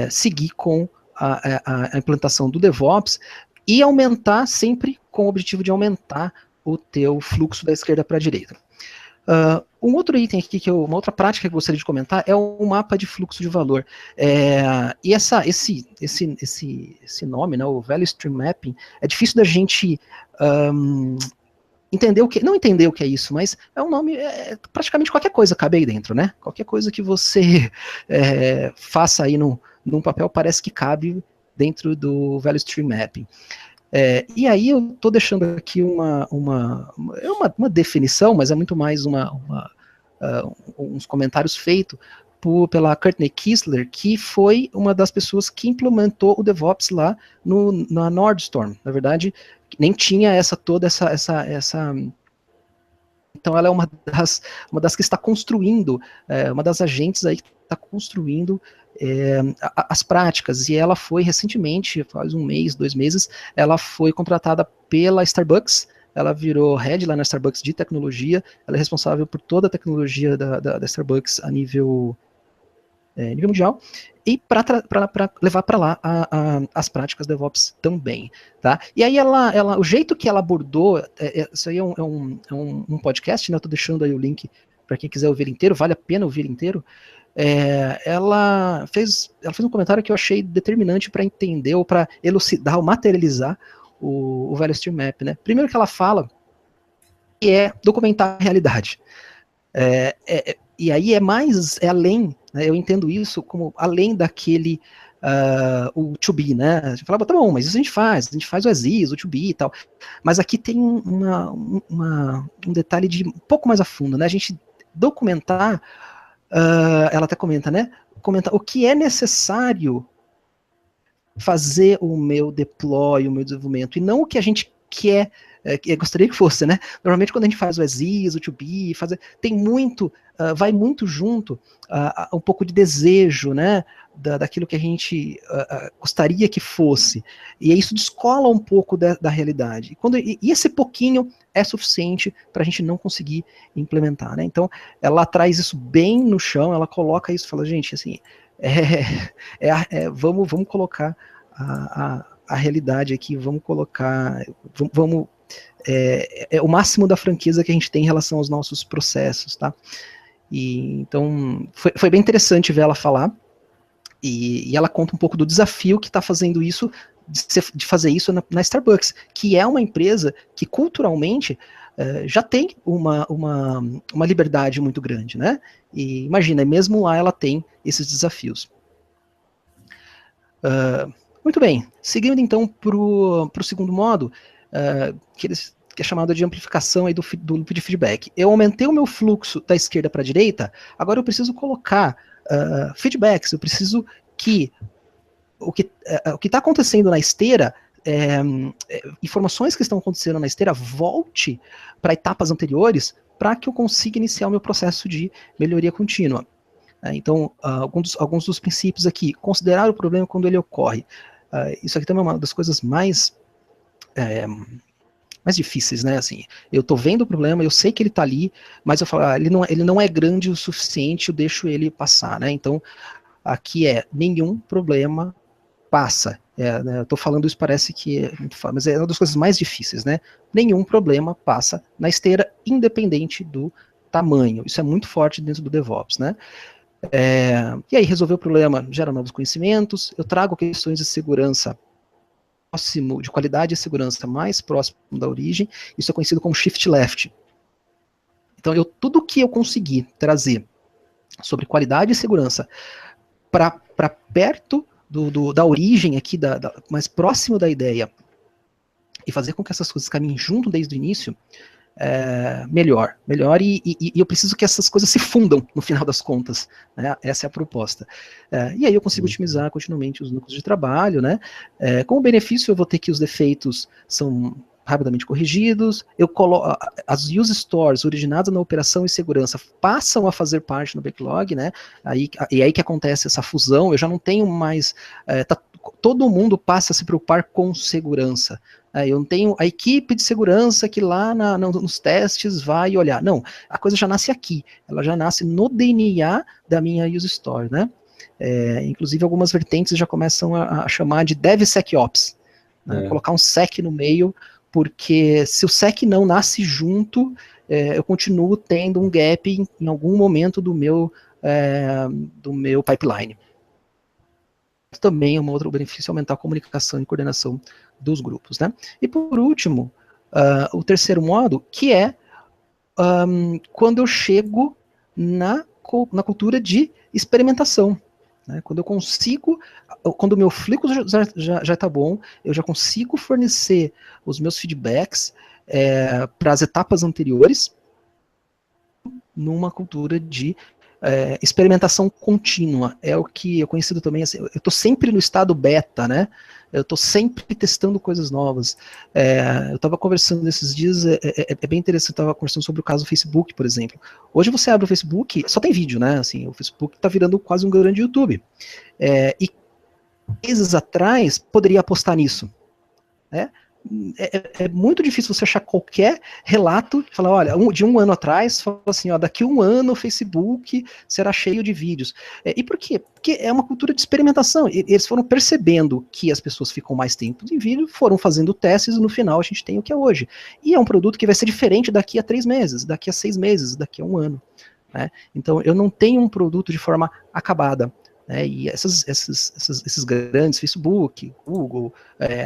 seguir com a implantação do DevOps e aumentar sempre com o objetivo de aumentar o teu fluxo da esquerda para a direita. Um outro item aqui, uma outra prática que eu gostaria de comentar é o mapa de fluxo de valor. E esse nome, né, o Value Stream Mapping, é difícil da gente entender não entender o que é isso, mas é um nome, praticamente qualquer coisa cabe aí dentro, né? Qualquer coisa que você faça aí num papel parece que cabe dentro do Value Stream Mapping. E aí eu estou deixando aqui uma definição, mas é muito mais uns comentários feitos pela Courtney Kistler, que foi uma das pessoas que implementou o DevOps lá na Nordstorm. Na verdade, nem tinha toda essa. Então ela é uma das que está construindo, uma das agentes aí que está construindo as práticas, e ela foi recentemente, faz 1 mês, 2 meses, ela foi contratada pela Starbucks, ela virou head lá na Starbucks de tecnologia, ela é responsável por toda a tecnologia da Starbucks a nível mundial, e para levar para lá as práticas DevOps também, tá? E aí o jeito que ela abordou, isso aí é um podcast, né? Eu tô deixando aí o link para quem quiser ouvir inteiro, vale a pena ouvir inteiro. Ela fez um comentário que eu achei determinante para entender, ou para elucidar, ou materializar o Value Stream Map, né? Primeiro que ela fala que é documentar a realidade. E aí é além, né, eu entendo isso como além daquele o to be, né? A gente fala, tá bom, mas isso a gente faz o as is, o to be e tal. Mas aqui tem um detalhe de um pouco mais a fundo, né? A gente documentar, ela até comenta, né? Comenta o que é necessário fazer o meu deploy, o meu desenvolvimento, e não o que a gente quer, eu gostaria que fosse, né? Normalmente quando a gente faz o as is, o to be, tem muito, vai muito junto um pouco de desejo, né? Daquilo que a gente gostaria que fosse. E isso descola um pouco da realidade. E esse pouquinho é suficiente para a gente não conseguir implementar, né? Então, ela traz isso bem no chão, ela coloca isso, fala, gente, assim, vamos colocar a realidade aqui, vamos colocar, o máximo da franqueza que a gente tem em relação aos nossos processos, tá? E então foi bem interessante ver ela falar, e ela conta um pouco do desafio que está fazendo isso, de fazer isso na Starbucks, que é uma empresa que culturalmente já tem uma liberdade muito grande, né? E imagina, mesmo lá ela tem esses desafios. Muito bem, seguindo então para o segundo modo, que é chamado de amplificação aí do loop de feedback. Eu aumentei o meu fluxo da esquerda para a direita, agora eu preciso colocar feedbacks, eu preciso que o que está acontecendo na esteira, informações que estão acontecendo na esteira, volte para etapas anteriores para que eu consiga iniciar o meu processo de melhoria contínua. Então, alguns dos princípios aqui, considerar o problema quando ele ocorre. Isso aqui também é uma das coisas mais difíceis, né? Assim, eu tô vendo o problema, eu sei que ele tá ali, mas eu falo, ele não é grande o suficiente, eu deixo ele passar, né? Então, aqui nenhum problema passa. Né, eu tô falando isso, parece que mas é uma das coisas mais difíceis, né? Nenhum problema passa na esteira, independente do tamanho. Isso é muito forte dentro do DevOps, né? E aí, resolver o problema gera novos conhecimentos, eu trago questões de segurança próximo, de qualidade e segurança mais próximo da origem, isso é conhecido como shift left. Então, tudo que eu conseguir trazer sobre qualidade e segurança para perto da origem aqui, mais próximo da ideia, e fazer com que essas coisas caminhem junto desde o início, melhor, e eu preciso que essas coisas se fundam no final das contas, né? Essa é a proposta. E aí eu consigo otimizar continuamente os núcleos de trabalho, né? Como benefício, eu vou ter que os defeitos são rapidamente corrigidos, as use stores originadas na operação e segurança passam a fazer parte no backlog, né? E aí que acontece essa fusão, eu já não tenho mais, todo mundo passa a se preocupar com segurança. Eu não tenho a equipe de segurança que lá nos testes vai olhar. Não, a coisa já nasce aqui, ela já nasce no DNA da minha use story, né? Inclusive algumas vertentes já começam a chamar de DevSecOps, né? Colocar um sec no meio porque se o SEC não nasce junto, eu continuo tendo um gap em algum momento do meu pipeline. Também é um outro benefício, aumentar a comunicação e coordenação dos grupos, né? E por último, o terceiro modo, que é quando eu chego na cultura de experimentação, né? Quando eu consigo, quando o meu fluxo já está bom, eu já consigo fornecer os meus feedbacks para as etapas anteriores, numa cultura de experimentação contínua. É o que é conhecido também assim, eu estou sempre no estado beta, né? Eu estou sempre testando coisas novas. Eu estava conversando esses dias, é bem interessante, eu estava conversando sobre o caso do Facebook, por exemplo. Hoje você abre o Facebook, só tem vídeo, né? Assim, o Facebook está virando quase um grande YouTube. E meses atrás, poderia apostar nisso, né? É muito difícil você achar qualquer relato e falar, olha, de um ano atrás, fala assim, ó, daqui a um ano o Facebook será cheio de vídeos. E por quê? Porque é uma cultura de experimentação. Eles foram percebendo que as pessoas ficam mais tempo em vídeo, foram fazendo testes e no final a gente tem o que é hoje. E é um produto que vai ser diferente daqui a 3 meses, daqui a 6 meses, daqui a um ano, né? Então eu não tenho um produto de forma acabada. E esses grandes, Facebook, Google,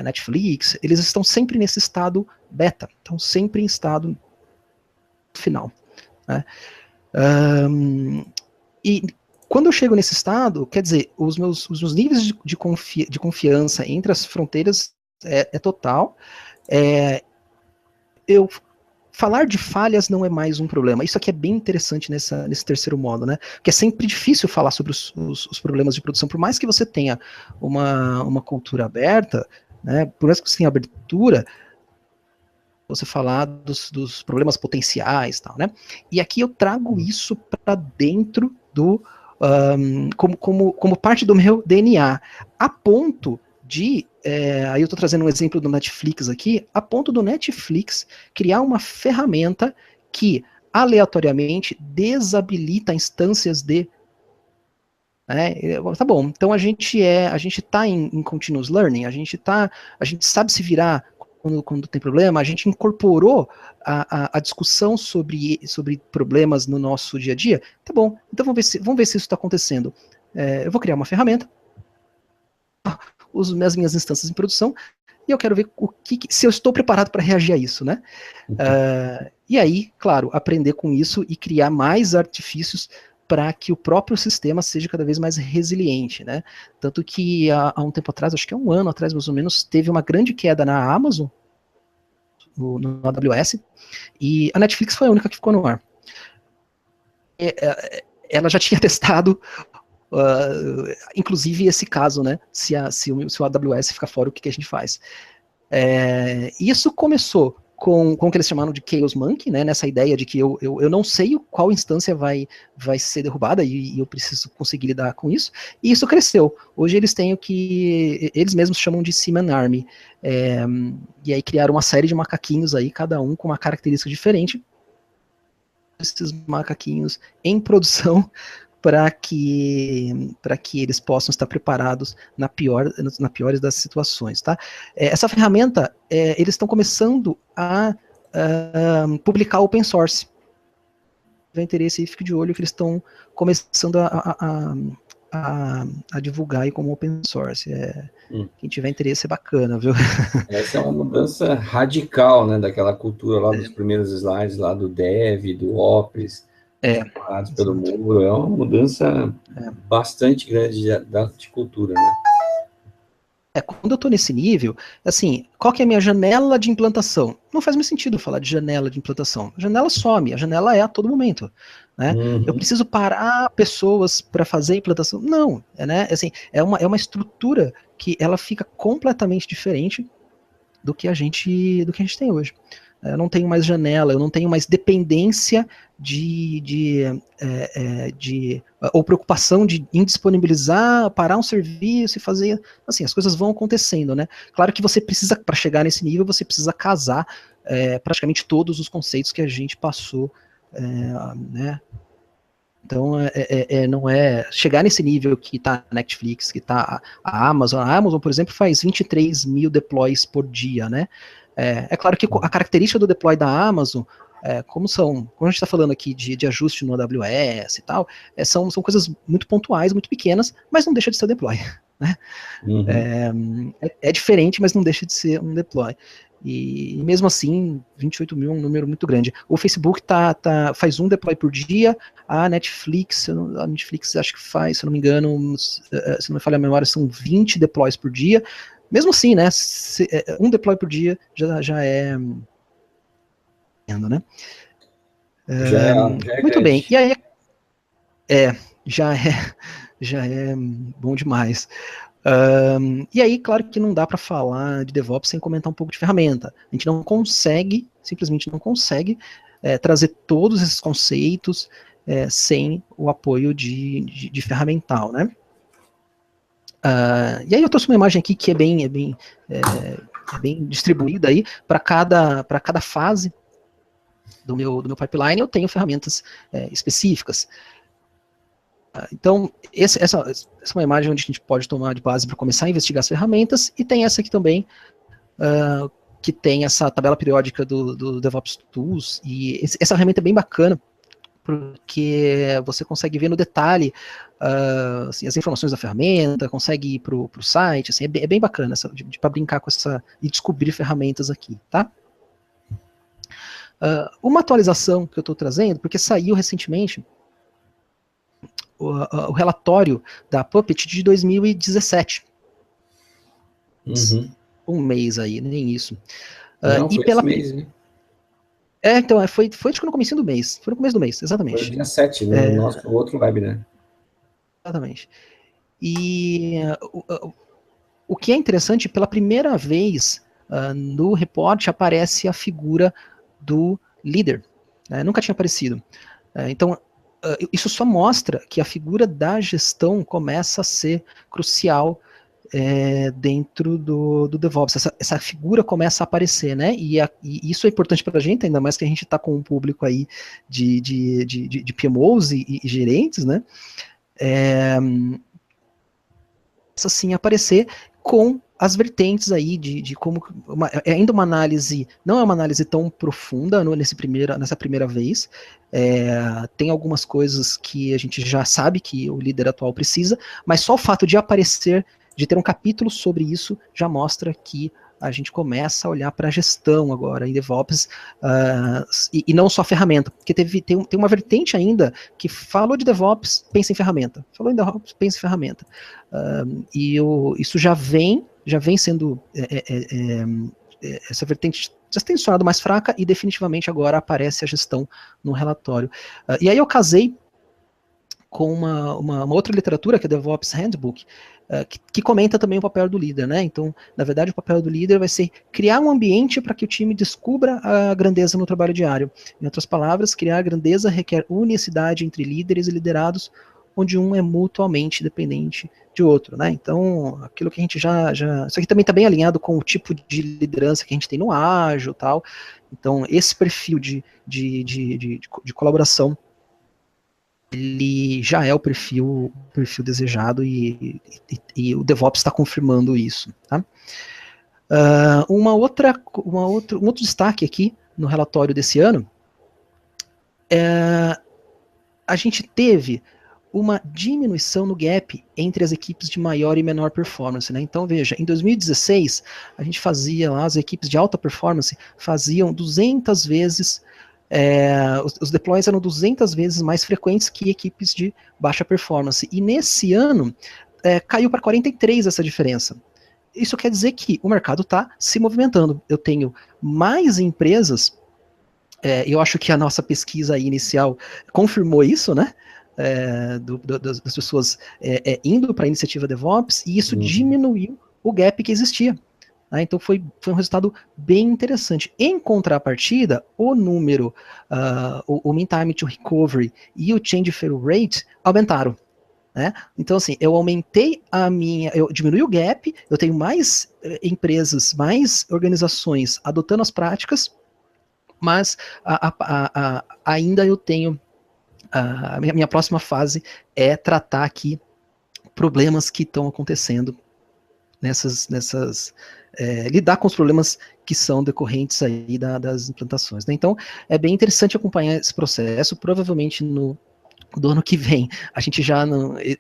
Netflix, eles estão sempre nesse estado beta, estão sempre em estado final, né? E quando eu chego nesse estado, quer dizer, os meus níveis de confiança entre as fronteiras é total. Falar de falhas não é mais um problema. Isso aqui é bem interessante nesse terceiro modo, né? Porque é sempre difícil falar sobre os problemas de produção. Por mais que você tenha uma cultura aberta, né? Por mais que você tenha abertura, você falar dos problemas potenciais, tal, né? E aqui eu trago isso para dentro como parte do meu DNA, a ponto de, aí eu estou trazendo um exemplo do Netflix aqui, a ponto do Netflix criar uma ferramenta que aleatoriamente desabilita instâncias de... Tá bom, então a gente está em continuous learning, a gente sabe se virar quando tem problema, a gente incorporou a discussão sobre problemas no nosso dia a dia. Tá bom, então vamos ver se isso está acontecendo. Eu vou criar uma ferramenta, uso as minhas instâncias em produção, e eu quero ver se eu estou preparado para reagir a isso, né? E aí, claro, aprender com isso e criar mais artifícios para que o próprio sistema seja cada vez mais resiliente, né? Tanto que há um tempo atrás, acho que é um ano atrás mais ou menos, teve uma grande queda na Amazon, no AWS, e a Netflix foi a única que ficou no ar. Ela já tinha testado inclusive esse caso, né? Se o AWS ficar fora, o que a gente faz? Isso começou com o que eles chamaram de Chaos Monkey, né? Nessa ideia de que eu não sei qual instância vai ser derrubada e eu preciso conseguir lidar com isso. E isso cresceu. Hoje eles têm o que eles mesmos chamam de Seaman Army. E aí criaram uma série de macaquinhos aí, cada um com uma característica diferente. Esses macaquinhos em produção para que eles possam estar preparados nas piores das situações, tá? Essa ferramenta, eles estão começando a publicar open source. Se tiver interesse, fique de olho que eles estão começando a divulgar aí como open source. Quem tiver interesse é bacana, viu? Essa é uma mudança radical, né, daquela cultura lá dos primeiros slides, lá do Dev, do Ops, separados pelo muro. É uma mudança bastante grande de cultura, né? Quando eu estou nesse nível, assim, qual que é a minha janela de implantação? Não faz mais sentido falar de janela de implantação. A janela some, a janela é a todo momento, né? Eu preciso parar pessoas para fazer a implantação? Não, né? Assim, é uma estrutura que ela fica completamente diferente do que a gente tem hoje. Eu não tenho mais janela, eu não tenho mais dependência ou preocupação de indisponibilizar, parar um serviço e fazer, assim, as coisas vão acontecendo, né? Claro que você precisa, para chegar nesse nível, você precisa casar praticamente todos os conceitos que a gente passou, né? Então, não é chegar nesse nível que está a Netflix, que está a Amazon. A Amazon, por exemplo, faz 23 mil deploys por dia, né? É claro que a característica do deploy da Amazon, como a gente está falando aqui de ajuste no AWS e tal, são coisas muito pontuais, muito pequenas, mas não deixa de ser deploy, né? Uhum. É diferente, mas não deixa de ser um deploy. E mesmo assim, 28 mil é um número muito grande. O Facebook faz um deploy por dia, a Netflix acho que faz, se eu não me engano, se não me falha a memória, são 20 deploys por dia. Mesmo assim, né? Um deploy por dia já é. Né? Já é Muito bem. grande. E aí, já é bom demais. E aí, claro que não dá para falar de DevOps sem comentar um pouco de ferramenta. A gente não consegue, simplesmente não consegue, trazer todos esses conceitos sem o apoio de ferramental, né? E aí eu trouxe uma imagem aqui que é bem distribuída aí para cada fase do meu pipeline. Eu tenho ferramentas específicas. Então, essa é uma imagem onde a gente pode tomar de base para começar a investigar as ferramentas, e tem essa aqui também, que tem essa tabela periódica do DevOps Tools, e essa ferramenta é bem bacana, porque você consegue ver no detalhe assim, as informações da ferramenta, consegue ir para o site, assim, é bem bacana para brincar com essa e descobrir ferramentas aqui, tá? Uma atualização que eu estou trazendo, porque saiu recentemente o relatório da Puppet de 2017. Uhum. Um mês aí, nem isso. Não, foi esse mês, né? Então, foi acho que no começo do mês. Foi no começo do mês, Foi exatamente. dia 7, no nosso outro webinar. Exatamente. E o que é interessante, pela primeira vez no reporte aparece a figura do líder. Nunca tinha aparecido. Então, isso só mostra que a figura da gestão começa a ser crucial dentro do DevOps. Essa figura começa a aparecer, né? E isso é importante para a gente, ainda mais que a gente está com um público aí de PMOs e gerentes, né? Assim, aparecer com as vertentes aí de como ainda uma análise, não é uma análise tão profunda nessa primeira vez, tem algumas coisas que a gente já sabe que o líder atual precisa, mas só o fato de aparecer, de ter um capítulo sobre isso, já mostra que a gente começa a olhar para a gestão agora em DevOps, e não só ferramenta, porque tem uma vertente ainda que falou de DevOps, pensa em ferramenta, falou em DevOps, pensa em ferramenta, isso já vem sendo essa vertente já tem se tornado mais fraca, e definitivamente agora aparece a gestão no relatório. E aí eu casei com uma outra literatura, que é DevOps Handbook, que comenta também o papel do líder, né? Então, na verdade, o papel do líder vai ser criar um ambiente para que o time descubra a grandeza no trabalho diário. Em outras palavras, criar grandeza requer unicidade entre líderes e liderados, onde um é mutuamente dependente de outro, né? Então, aquilo que a gente já isso aqui também está bem alinhado com o tipo de liderança que a gente tem no ágil, tal. Então, esse perfil de colaboração, ele já é o perfil desejado, e o DevOps está confirmando isso, tá? Um outro destaque aqui no relatório desse ano, a gente teve uma diminuição no gap entre as equipes de maior e menor performance, né? Então, veja, em 2016, a gente fazia lá, as equipes de alta performance faziam 200 vezes, os deploys eram 200 vezes mais frequentes que equipes de baixa performance. E nesse ano, caiu para 43 essa diferença. Isso quer dizer que o mercado está se movimentando. Eu tenho mais empresas, eu acho que a nossa pesquisa inicial confirmou isso, né? Das pessoas indo para a iniciativa DevOps, e isso diminuiu o gap que existia. Então foi um resultado bem interessante. Em contrapartida, o número, o mean time to recovery e o change fail rate aumentaram. Né? Então, assim, eu diminui o gap, eu tenho mais empresas, mais organizações adotando as práticas, mas ainda eu tenho a minha próxima fase é tratar aqui problemas que estão acontecendo lidar com os problemas que são decorrentes aí das implantações, né? Então, é bem interessante acompanhar esse processo, provavelmente do ano que vem, a gente já,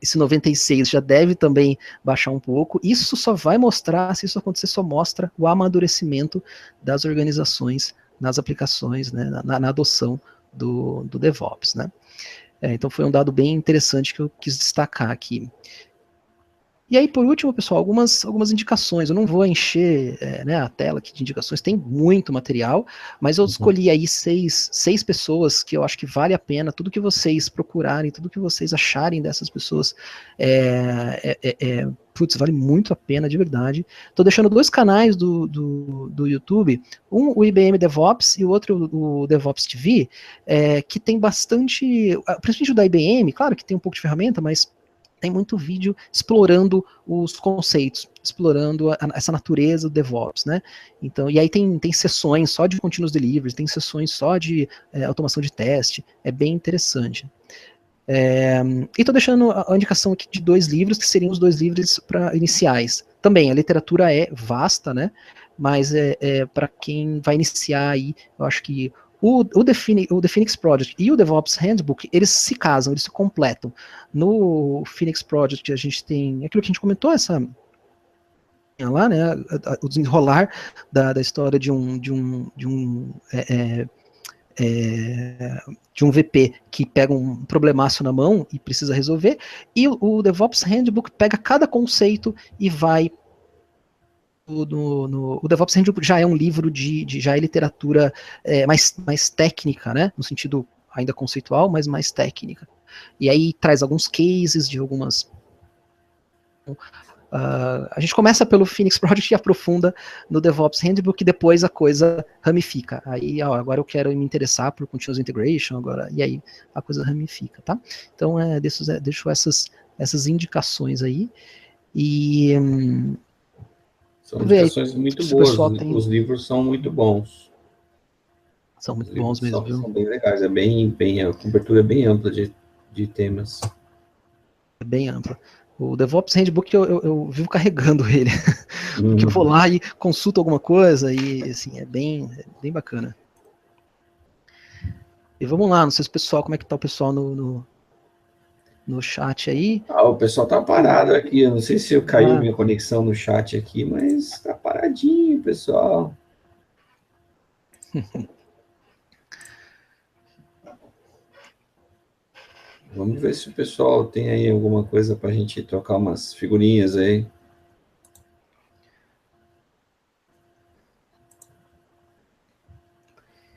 esse 96 já deve também baixar um pouco. Isso só vai mostrar, se isso acontecer, só mostra o amadurecimento das organizações nas aplicações, né, na adoção do DevOps, né. Então foi um dado bem interessante que eu quis destacar aqui. E aí, por último, pessoal, algumas indicações. Eu não vou encher né, a tela aqui de indicações, tem muito material, mas eu escolhi aí seis pessoas que eu acho que vale a pena, tudo que vocês procurarem, tudo que vocês acharem dessas pessoas, putz, vale muito a pena, de verdade. Estou deixando 2 canais do YouTube, um o IBM DevOps e o outro o DevOps TV, que tem bastante, principalmente o da IBM, claro que tem um pouco de ferramenta, mas tem muito vídeo explorando os conceitos, explorando essa natureza do DevOps, né? Então, e aí tem sessões só de continuous delivery, tem sessões só de automação de teste, é bem interessante. E estou deixando a indicação aqui de 2 livros, que seriam os 2 livros iniciais. Também, a literatura é vasta, né? Mas para quem vai iniciar aí, eu acho que o The Phoenix Project e o DevOps Handbook, eles se casam, eles se completam. No Phoenix Project, a gente tem aquilo que a gente comentou, lá, né, o desenrolar da história de um VP que pega um problemaço na mão e precisa resolver, e o DevOps Handbook pega cada conceito e vai o DevOps Handbook já é um livro já é literatura mais técnica, né? No sentido ainda conceitual, mas mais técnica. E aí traz alguns cases de algumas. A gente começa pelo Phoenix Project e aprofunda no DevOps Handbook, e depois a coisa ramifica. Aí, agora eu quero me interessar por Continuous Integration, e aí a coisa ramifica, tá? Então, deixo essas indicações aí. E são indicações muito boas, os livros são muito bons. São muito bons mesmo, viu? São bem legais, a cobertura é bem ampla de temas. É bem ampla. O DevOps Handbook eu vivo carregando ele, porque eu vou lá e consulto alguma coisa e assim, é bem bacana. E vamos lá, não sei se o pessoal, como é que tá o pessoal no chat aí? O pessoal tá parado aqui, eu não sei se caiu minha conexão no chat aqui, mas tá paradinho, pessoal. Vamos ver se o pessoal tem aí alguma coisa para a gente trocar umas figurinhas aí.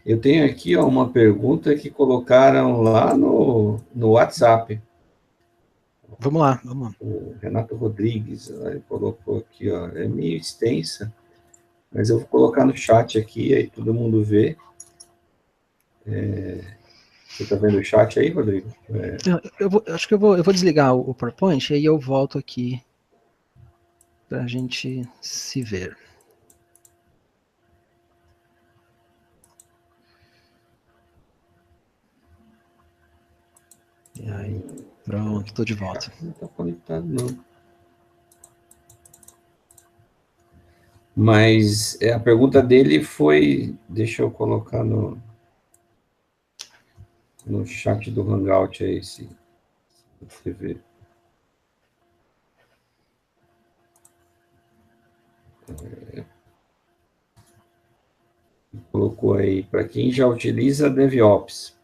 Eu tenho aqui uma pergunta que colocaram lá no WhatsApp. Vamos lá. O Renato Rodrigues, ele colocou aqui, é meio extensa, mas eu vou colocar no chat aqui, aí todo mundo vê. Você está vendo o chat aí, Rodrigo? Acho que eu vou desligar o PowerPoint e aí eu volto aqui para a gente se ver. E aí, pronto, estou de volta. Não está conectado, não. Mas a pergunta dele foi, deixa eu colocar no chat do Hangout aí, se você ver. Colocou aí, para quem já utiliza DevOps,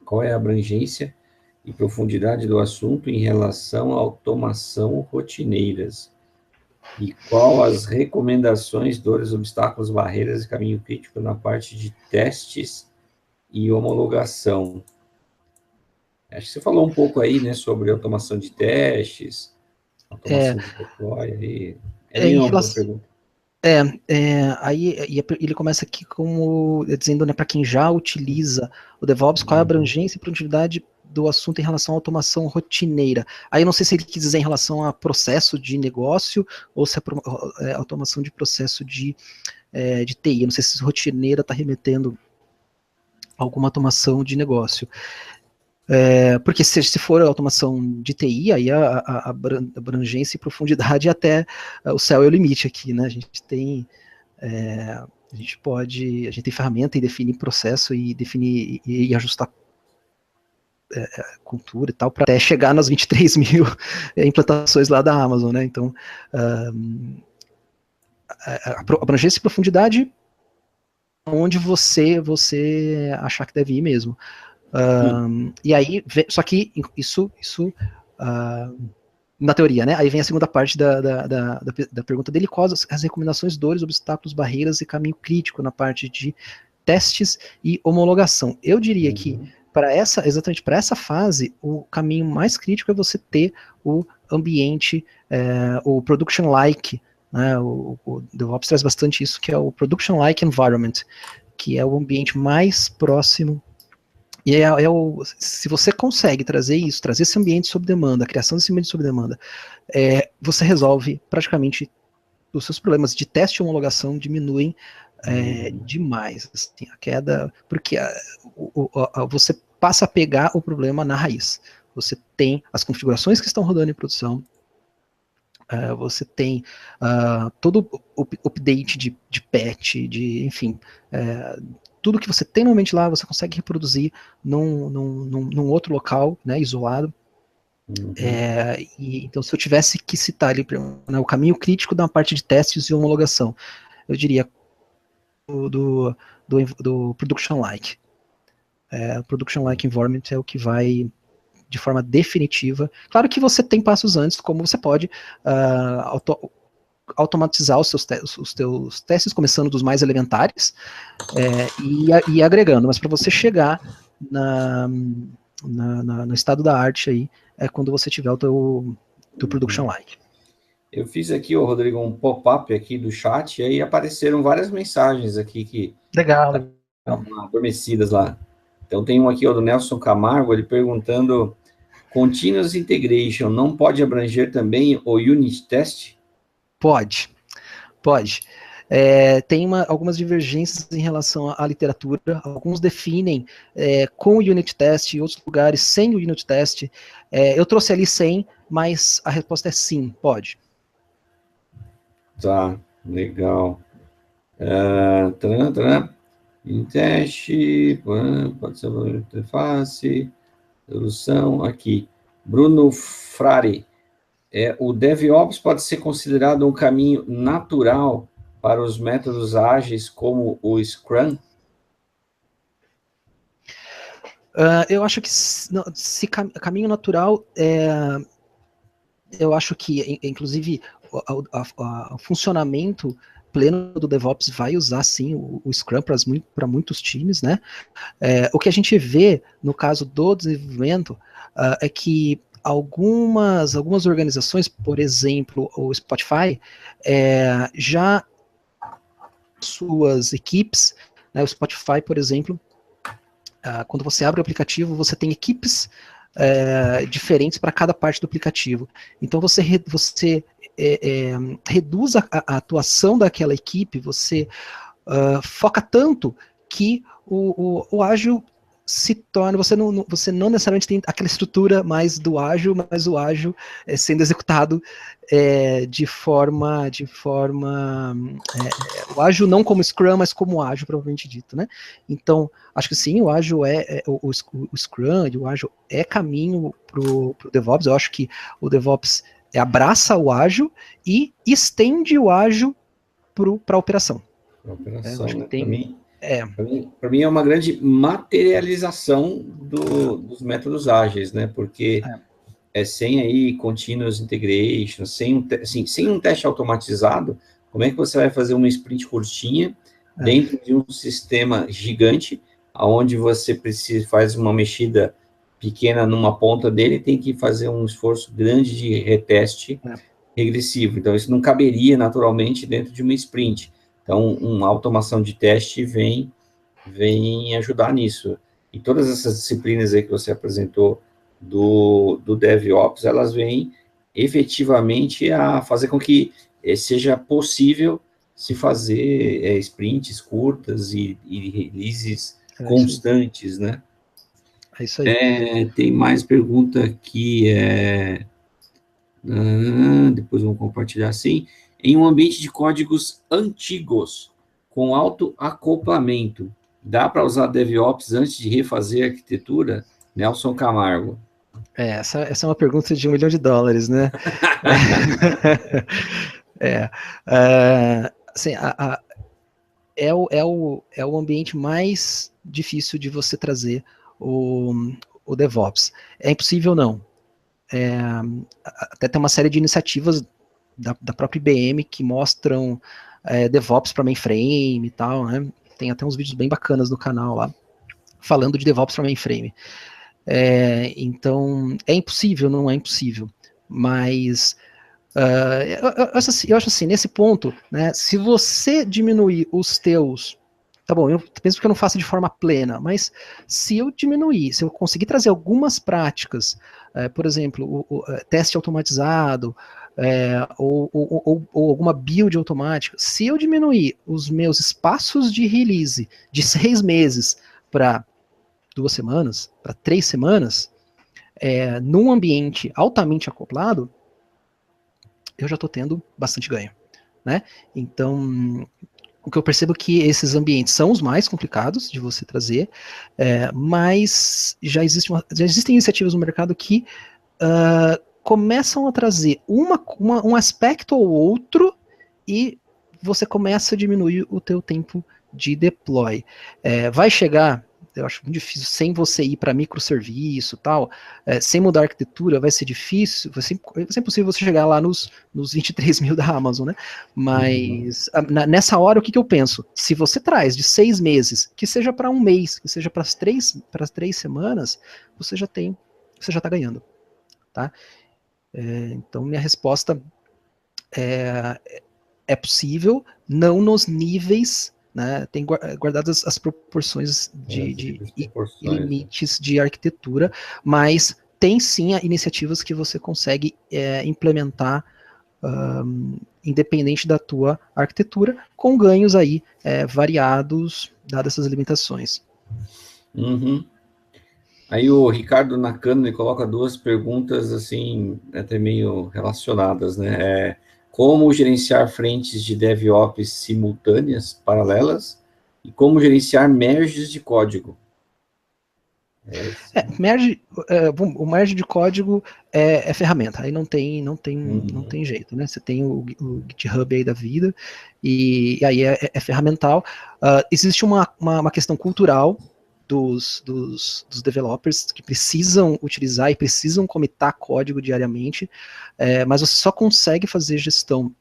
qual é a abrangência e profundidade do assunto em relação à automação rotineiras? E qual as recomendações, dores, obstáculos, barreiras e caminho crítico na parte de testes e homologação? Acho que você falou um pouco aí, né, sobre automação de testes, automação de deploy, aí. Em relação... Aí ele começa aqui como dizendo, né, para quem já utiliza o DevOps, qual é a abrangência e produtividade do assunto em relação à automação rotineira. Aí eu não sei se ele quis dizer em relação a processo de negócio ou se é automação de processo de TI. Eu não sei se rotineira está remetendo a alguma automação de negócio. Porque se for automação de TI, aí a abrangência e profundidade até o céu é o limite aqui, né? A gente tem a gente tem ferramenta e define processo e definir e ajustar cultura e tal, para até chegar nas 23 mil implantações lá da Amazon, né? Então, a abrangência e profundidade onde você achar que deve ir mesmo. E aí, só que isso na teoria, né? Aí vem a segunda parte da pergunta dele, quais as recomendações, dores, obstáculos, barreiras e caminho crítico na parte de testes e homologação. Eu diria que exatamente para essa fase, o caminho mais crítico é você ter o ambiente, o production-like, né? O DevOps traz bastante isso, que é o production-like environment, que é o ambiente mais próximo. E se você consegue trazer isso, trazer esse ambiente sob demanda, a criação desse ambiente sob demanda, você resolve praticamente os seus problemas de teste e homologação diminuem demais. Assim, a queda, porque você passa a pegar o problema na raiz. Você tem as configurações que estão rodando em produção, você tem todo o update de patch, enfim, tudo que você tem normalmente lá, você consegue reproduzir num outro local, né, isolado. Então, se eu tivesse que citar ali, né, o caminho crítico da parte de testes e homologação, eu diria do production-like. Production-like environment é o que vai de forma definitiva. Claro que você tem passos antes, como você pode automatizar os teus testes, começando dos mais elementares e agregando, mas para você chegar no estado da arte aí, é quando você tiver o teu production like. Eu fiz aqui, Rodrigo, um pop-up aqui do chat, e aí apareceram várias mensagens aqui que legal. estavam adormecidas lá. Então tem um aqui, do Nelson Camargo, ele perguntando: Continuous Integration não pode abranger também o Unit Test? Pode. Tem algumas divergências em relação à literatura. Alguns definem com o Unit Test, em outros lugares sem o Unit Test. Eu trouxe ali sem, mas a resposta é sim, pode. Tá, legal. Em teste, pode ser uma interface, solução, aqui. Bruno Frari, o DevOps pode ser considerado um caminho natural para os métodos ágeis como o Scrum? Eu acho que se caminho natural, eu acho que, inclusive, o funcionamento pleno do DevOps vai usar, sim, o Scrum para muitos times, né? O que a gente vê, no caso do desenvolvimento, é que algumas organizações, por exemplo, o Spotify, já suas equipes, né, o Spotify, por exemplo, quando você abre o aplicativo, você tem equipes diferentes para cada parte do aplicativo. Então você reduz a atuação daquela equipe, você foca tanto que o ágil se torna, você não necessariamente tem aquela estrutura mais do ágil, mas o ágil sendo executado de forma o ágil não como Scrum, mas como ágil, provavelmente dito, né? Então, acho que sim, o ágil o Scrum e o ágil é caminho pro DevOps. Eu acho que o DevOps abraça o ágil e estende o ágil para a operação. Para mim é uma grande materialização dos métodos ágeis, né? Porque sem aí continuous integration, sem um teste automatizado, como é que você vai fazer uma sprint curtinha dentro de um sistema gigante, onde você faz uma mexida pequena numa ponta dele, tem que fazer um esforço grande de reteste regressivo. Então, isso não caberia naturalmente dentro de uma sprint. Então, uma automação de teste vem ajudar nisso. E todas essas disciplinas aí que você apresentou do DevOps, elas vêm efetivamente a fazer com que seja possível se fazer sprints curtas e releases constantes, né? É isso aí. Tem mais pergunta aqui, depois vamos compartilhar assim. Em um ambiente de códigos antigos, com alto acoplamento, dá para usar DevOps antes de refazer a arquitetura? Nelson Camargo. Essa é uma pergunta de $1 milhão, né? Assim, é o ambiente mais difícil de você trazer o DevOps. É impossível, não. Até tem uma série de iniciativas da própria IBM que mostram DevOps para mainframe e tal, né? Tem até uns vídeos bem bacanas no canal lá, falando de DevOps para mainframe. Então, é impossível? Não é impossível. Mas eu acho assim, nesse ponto, né, se você diminuir os teus... Tá bom, mesmo que eu não faça de forma plena, mas se eu conseguir trazer algumas práticas, por exemplo, o teste automatizado, ou alguma build automática, se eu diminuir os meus espaços de release de 6 meses para 2 semanas, para 3 semanas, num ambiente altamente acoplado, eu já estou tendo bastante ganho, né? Então, o que eu percebo é que esses ambientes são os mais complicados de você trazer, mas já existem iniciativas no mercado que começam a trazer um aspecto ou outro e você começa a diminuir o teu tempo de deploy. Vai chegar, eu acho muito difícil, sem você ir para microserviço e tal, sem mudar a arquitetura, vai ser difícil, vai ser impossível você chegar lá nos 23 mil da Amazon, né? Mas nessa hora, o que eu penso? Se você traz de 6 meses, que seja para um mês, que seja para as 3 semanas, você já está ganhando, tá? Então, minha resposta é possível, não nos níveis, né, tem guardadas as proporções e limites de arquitetura, mas tem sim iniciativas que você consegue implementar independente da tua arquitetura, com ganhos aí variados, dadas essas limitações. Uhum. Aí o Ricardo Nakano ele coloca 2 perguntas assim, até meio relacionadas, né? Como gerenciar frentes de DevOps simultâneas, paralelas, e como gerenciar merges de código? O merge de código é ferramenta, aí não tem jeito, né? Você tem o GitHub aí da vida, e aí é ferramental. Existe uma questão cultural dos developers que precisam utilizar e precisam comitar código diariamente, mas você só consegue fazer gestão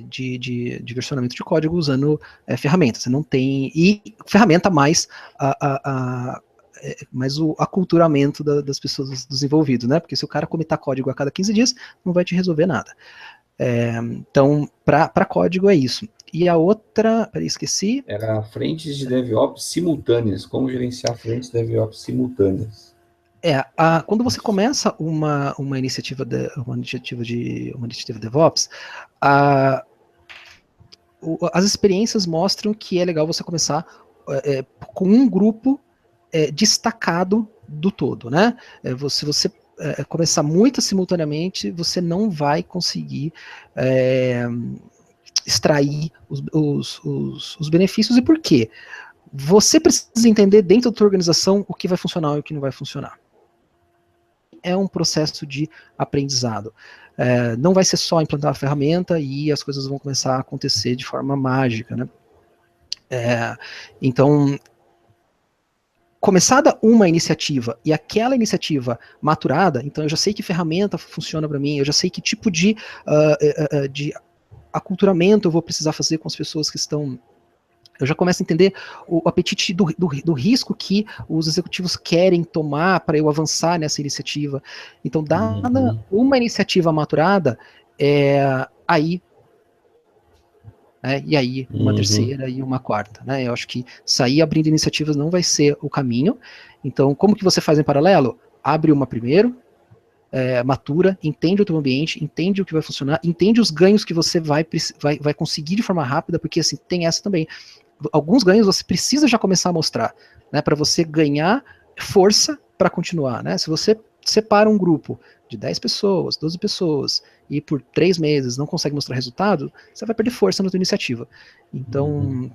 de versionamento de código usando ferramentas. Você não tem... E ferramenta mais mais o aculturamento das pessoas, dos envolvidos, né? Porque se o cara comitar código a cada 15 dias, não vai te resolver nada. Então, para código é isso. E a outra, peraí, esqueci. Era frentes de DevOps simultâneas. Como gerenciar frentes de DevOps simultâneas? Quando você começa uma iniciativa DevOps, as experiências mostram que é legal você começar com um grupo destacado do todo, né? Se você começar muito simultaneamente, você não vai conseguir extrair os benefícios. E por quê? Você precisa entender dentro da sua organização o que vai funcionar e o que não vai funcionar. É um processo de aprendizado. Não vai ser só implantar a ferramenta e as coisas vão começar a acontecer de forma mágica, né? Então, começada uma iniciativa e aquela iniciativa maturada, então eu já sei que ferramenta funciona para mim, eu já sei que tipo de aculturamento eu vou precisar fazer com as pessoas que estão... Eu já começo a entender o apetite do risco que os executivos querem tomar para eu avançar nessa iniciativa. Então, dada uma iniciativa maturada, aí... e aí, uma terceira e uma quarta. Né? Eu acho que sair abrindo iniciativas não vai ser o caminho. Então, como que você faz em paralelo? Abre uma primeiro, matura, entende o teu ambiente, entende o que vai funcionar, entende os ganhos que você vai conseguir de forma rápida, porque assim, tem essa também. Alguns ganhos você precisa já começar a mostrar, né, para você ganhar força para continuar, né? Se você separa um grupo de 10 pessoas, 12 pessoas, e por 3 meses não consegue mostrar resultado, você vai perder força na tua iniciativa. Então,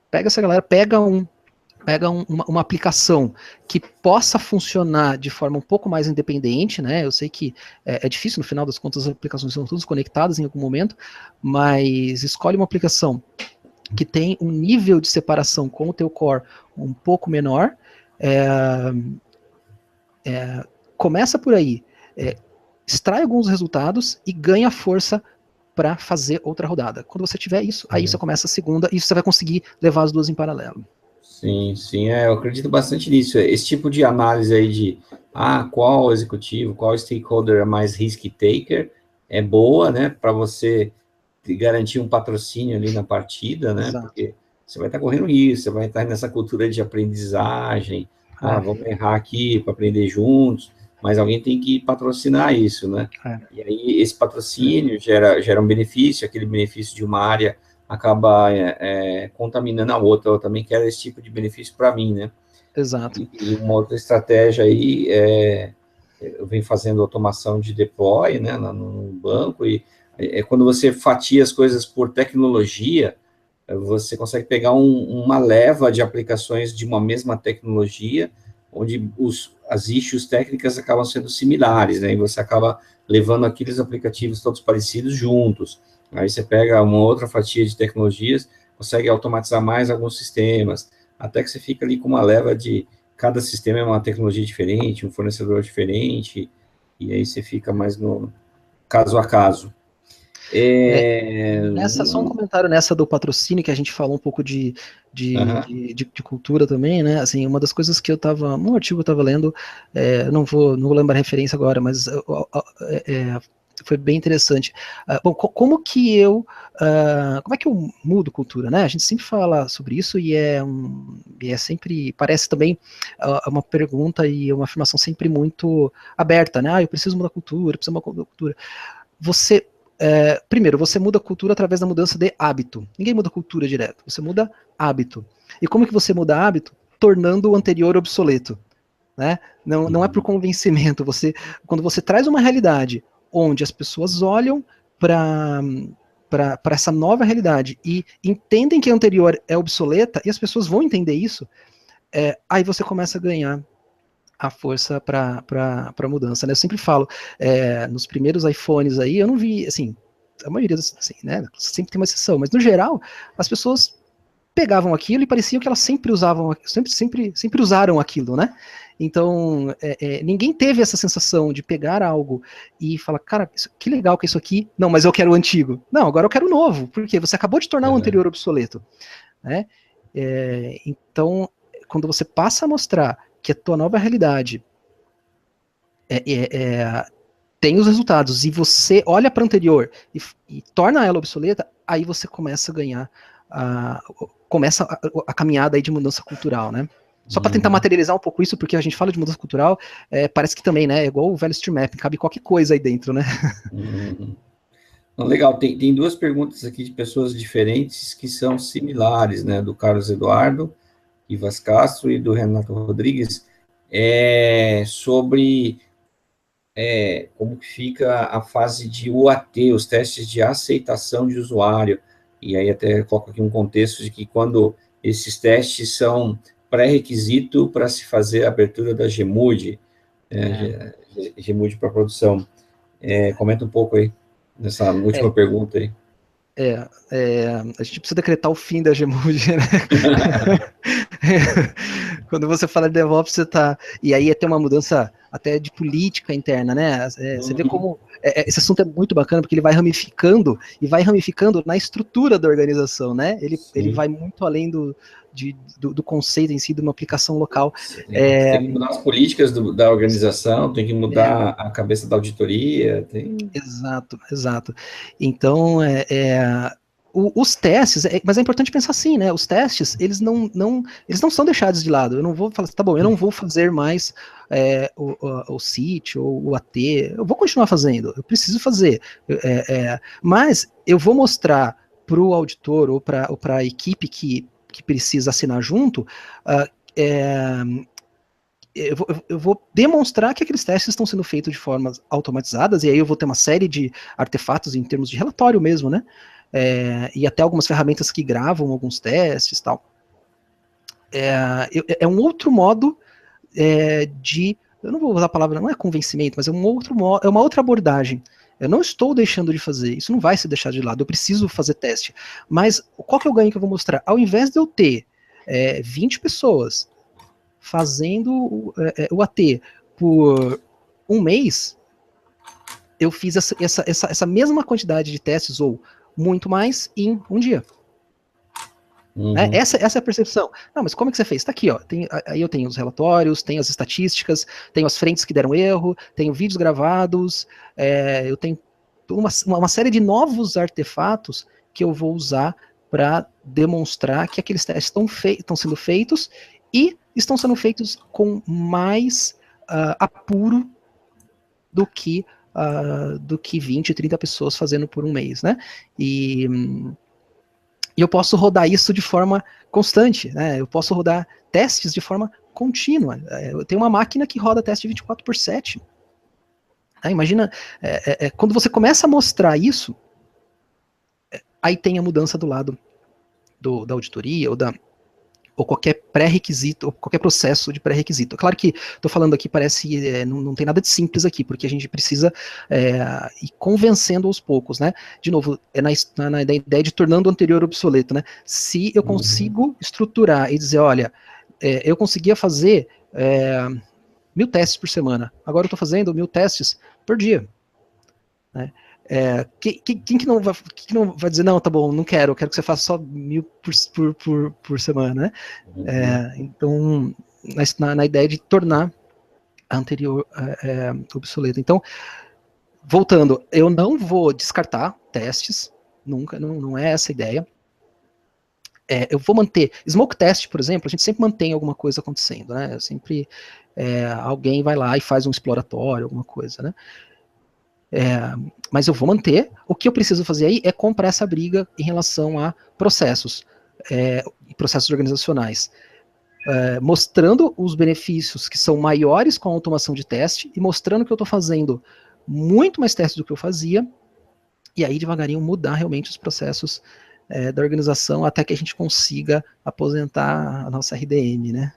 pega essa galera, pega uma aplicação que possa funcionar de forma um pouco mais independente, né? Eu sei que é difícil, no final das contas, as aplicações são todas conectadas em algum momento, mas escolhe uma aplicação que tem um nível de separação com o teu core um pouco menor, começa por aí, extrai alguns resultados e ganha força para fazer outra rodada. Quando você tiver isso, aí você começa a segunda e você vai conseguir levar as duas em paralelo. Sim, sim, eu acredito bastante nisso. Esse tipo de análise aí de qual executivo, qual stakeholder é mais risk taker, é boa, né, para você garantir um patrocínio ali na partida, né, Exato. porque você vai estar correndo risco, você vai estar nessa cultura de aprendizagem, vamos errar aqui para aprender juntos, mas alguém tem que patrocinar isso, né? E aí esse patrocínio gera um benefício, aquele benefício de uma área acaba contaminando a outra. Eu também quero esse tipo de benefício para mim, né? Exato. E uma outra estratégia aí eu venho fazendo automação de deploy, né, no banco, e quando você fatia as coisas por tecnologia, você consegue pegar uma leva de aplicações de uma mesma tecnologia, onde as issues técnicas acabam sendo similares, né, e você acaba levando aqueles aplicativos todos parecidos juntos. Aí você pega uma outra fatia de tecnologias, consegue automatizar mais alguns sistemas, até que você fica ali com uma leva de cada sistema é uma tecnologia diferente, um fornecedor diferente, e aí você fica mais no caso a caso. Só um comentário nessa do patrocínio, que a gente falou um pouco de cultura também, né? Assim, uma das coisas que um artigo eu estava lendo, não vou lembrar a referência agora, mas foi bem interessante. Bom, como é que eu mudo cultura, né? A gente sempre fala sobre isso e sempre, parece também uma pergunta e uma afirmação sempre muito aberta, né? Eu preciso mudar cultura, preciso mudar cultura. Primeiro, você muda a cultura através da mudança de hábito. Ninguém muda cultura direto, você muda hábito. E como que você muda hábito? Tornando o anterior obsoleto. Né? Não é por convencimento. Quando você traz uma realidade onde as pessoas olham para essa nova realidade e entendem que a anterior é obsoleta, e as pessoas vão entender isso, aí você começa a ganhar a força para a mudança, né? Eu sempre falo, nos primeiros iPhones aí, eu não vi, assim, a maioria, assim, né? Sempre tem uma exceção, mas no geral, as pessoas pegavam aquilo e parecia que elas sempre usavam, sempre usaram aquilo, né? Então, ninguém teve essa sensação de pegar algo e falar, cara, que legal que é isso aqui, não, mas eu quero o antigo. Não, agora eu quero o novo, porque você acabou de tornar o anterior obsoleto, né? Então, quando você passa a mostrar que a tua nova realidade tem os resultados e você olha para a anterior e torna ela obsoleta, aí você começa a ganhar começa a caminhada aí de mudança cultural, né? Só para tentar materializar um pouco isso, porque a gente fala de mudança cultural, parece que também, né, é igual o velho stream map, cabe qualquer coisa aí dentro, né? Legal, tem duas perguntas aqui de pessoas diferentes que são similares, né, do Carlos Eduardo Ivas Castro e do Renato Rodrigues, sobre como que fica a fase de UAT, os testes de aceitação de usuário, e aí até coloco aqui um contexto de que quando esses testes são pré-requisito para se fazer a abertura da Gemood, Gemood para produção. Comenta um pouco aí, nessa última pergunta aí. A gente precisa decretar o fim da Gemood, né? Quando você fala de DevOps, você tá... E aí tem uma mudança até de política interna, né? Você vê como... esse assunto é muito bacana, porque ele vai ramificando, e vai ramificando na estrutura da organização, né? Ele vai muito além do conceito em si, de uma aplicação local. Tem que mudar as políticas da organização, tem que mudar a cabeça da auditoria. Exato. Então, os testes, mas é importante pensar assim, né? Os testes, eles não são deixados de lado. Eu não vou falar, tá bom, eu não vou fazer mais o CIT ou o AT, eu vou continuar fazendo, eu preciso fazer. Mas eu vou mostrar para o auditor ou para a equipe que precisa assinar junto, eu vou demonstrar que aqueles testes estão sendo feitos de formas automatizadas, e aí eu vou ter uma série de artefatos em termos de relatório mesmo, né? E até algumas ferramentas que gravam alguns testes e tal. É um outro modo de... Eu não vou usar a palavra, não é convencimento, mas é um outro modo, é uma outra abordagem. Eu não estou deixando de fazer, isso não vai ser deixado de lado, eu preciso fazer teste. Mas qual que é o ganho que eu vou mostrar? Ao invés de eu ter 20 pessoas fazendo o AT por um mês, eu fiz essa mesma quantidade de testes, ou muito mais, em um dia. Essa é a percepção. Não, mas como é que você fez? Está aqui, ó. Aí eu tenho os relatórios, tenho as estatísticas, tenho as frentes que deram erro, tenho vídeos gravados, eu tenho uma série de novos artefatos que eu vou usar para demonstrar que aqueles testes estão sendo feitos e estão sendo feitos com mais apuro do que 20, 30 pessoas fazendo por um mês, né? E eu posso rodar isso de forma constante, né? Eu posso rodar testes de forma contínua. Eu tenho uma máquina que roda teste 24/7. Imagina, quando você começa a mostrar isso, aí tem a mudança do lado da auditoria ou qualquer pré-requisito, ou qualquer processo de pré-requisito. Claro que estou falando aqui, parece, não tem nada de simples aqui, porque a gente precisa ir convencendo aos poucos, né? De novo, na ideia de tornando o anterior obsoleto, né? Se eu consigo estruturar e dizer, olha, eu conseguia fazer 1000 testes por semana, agora eu estou fazendo 1000 testes por dia, né? Quem que não vai dizer, não, tá bom, não quero, eu quero que você faça só 1000 por semana, né? Então, na ideia de tornar a anterior obsoleta. Então, voltando, eu não vou descartar testes, nunca, não é essa a ideia. Eu vou manter, smoke test, por exemplo, a gente sempre mantém alguma coisa acontecendo, né? Sempre alguém vai lá e faz um exploratório, alguma coisa, né? Mas eu vou manter. O que eu preciso fazer aí é comprar essa briga em relação a processos, processos organizacionais, mostrando os benefícios que são maiores com a automação de teste e mostrando que eu estou fazendo muito mais testes do que eu fazia, e aí devagarinho mudar realmente os processos da organização até que a gente consiga aposentar a nossa RDM, né?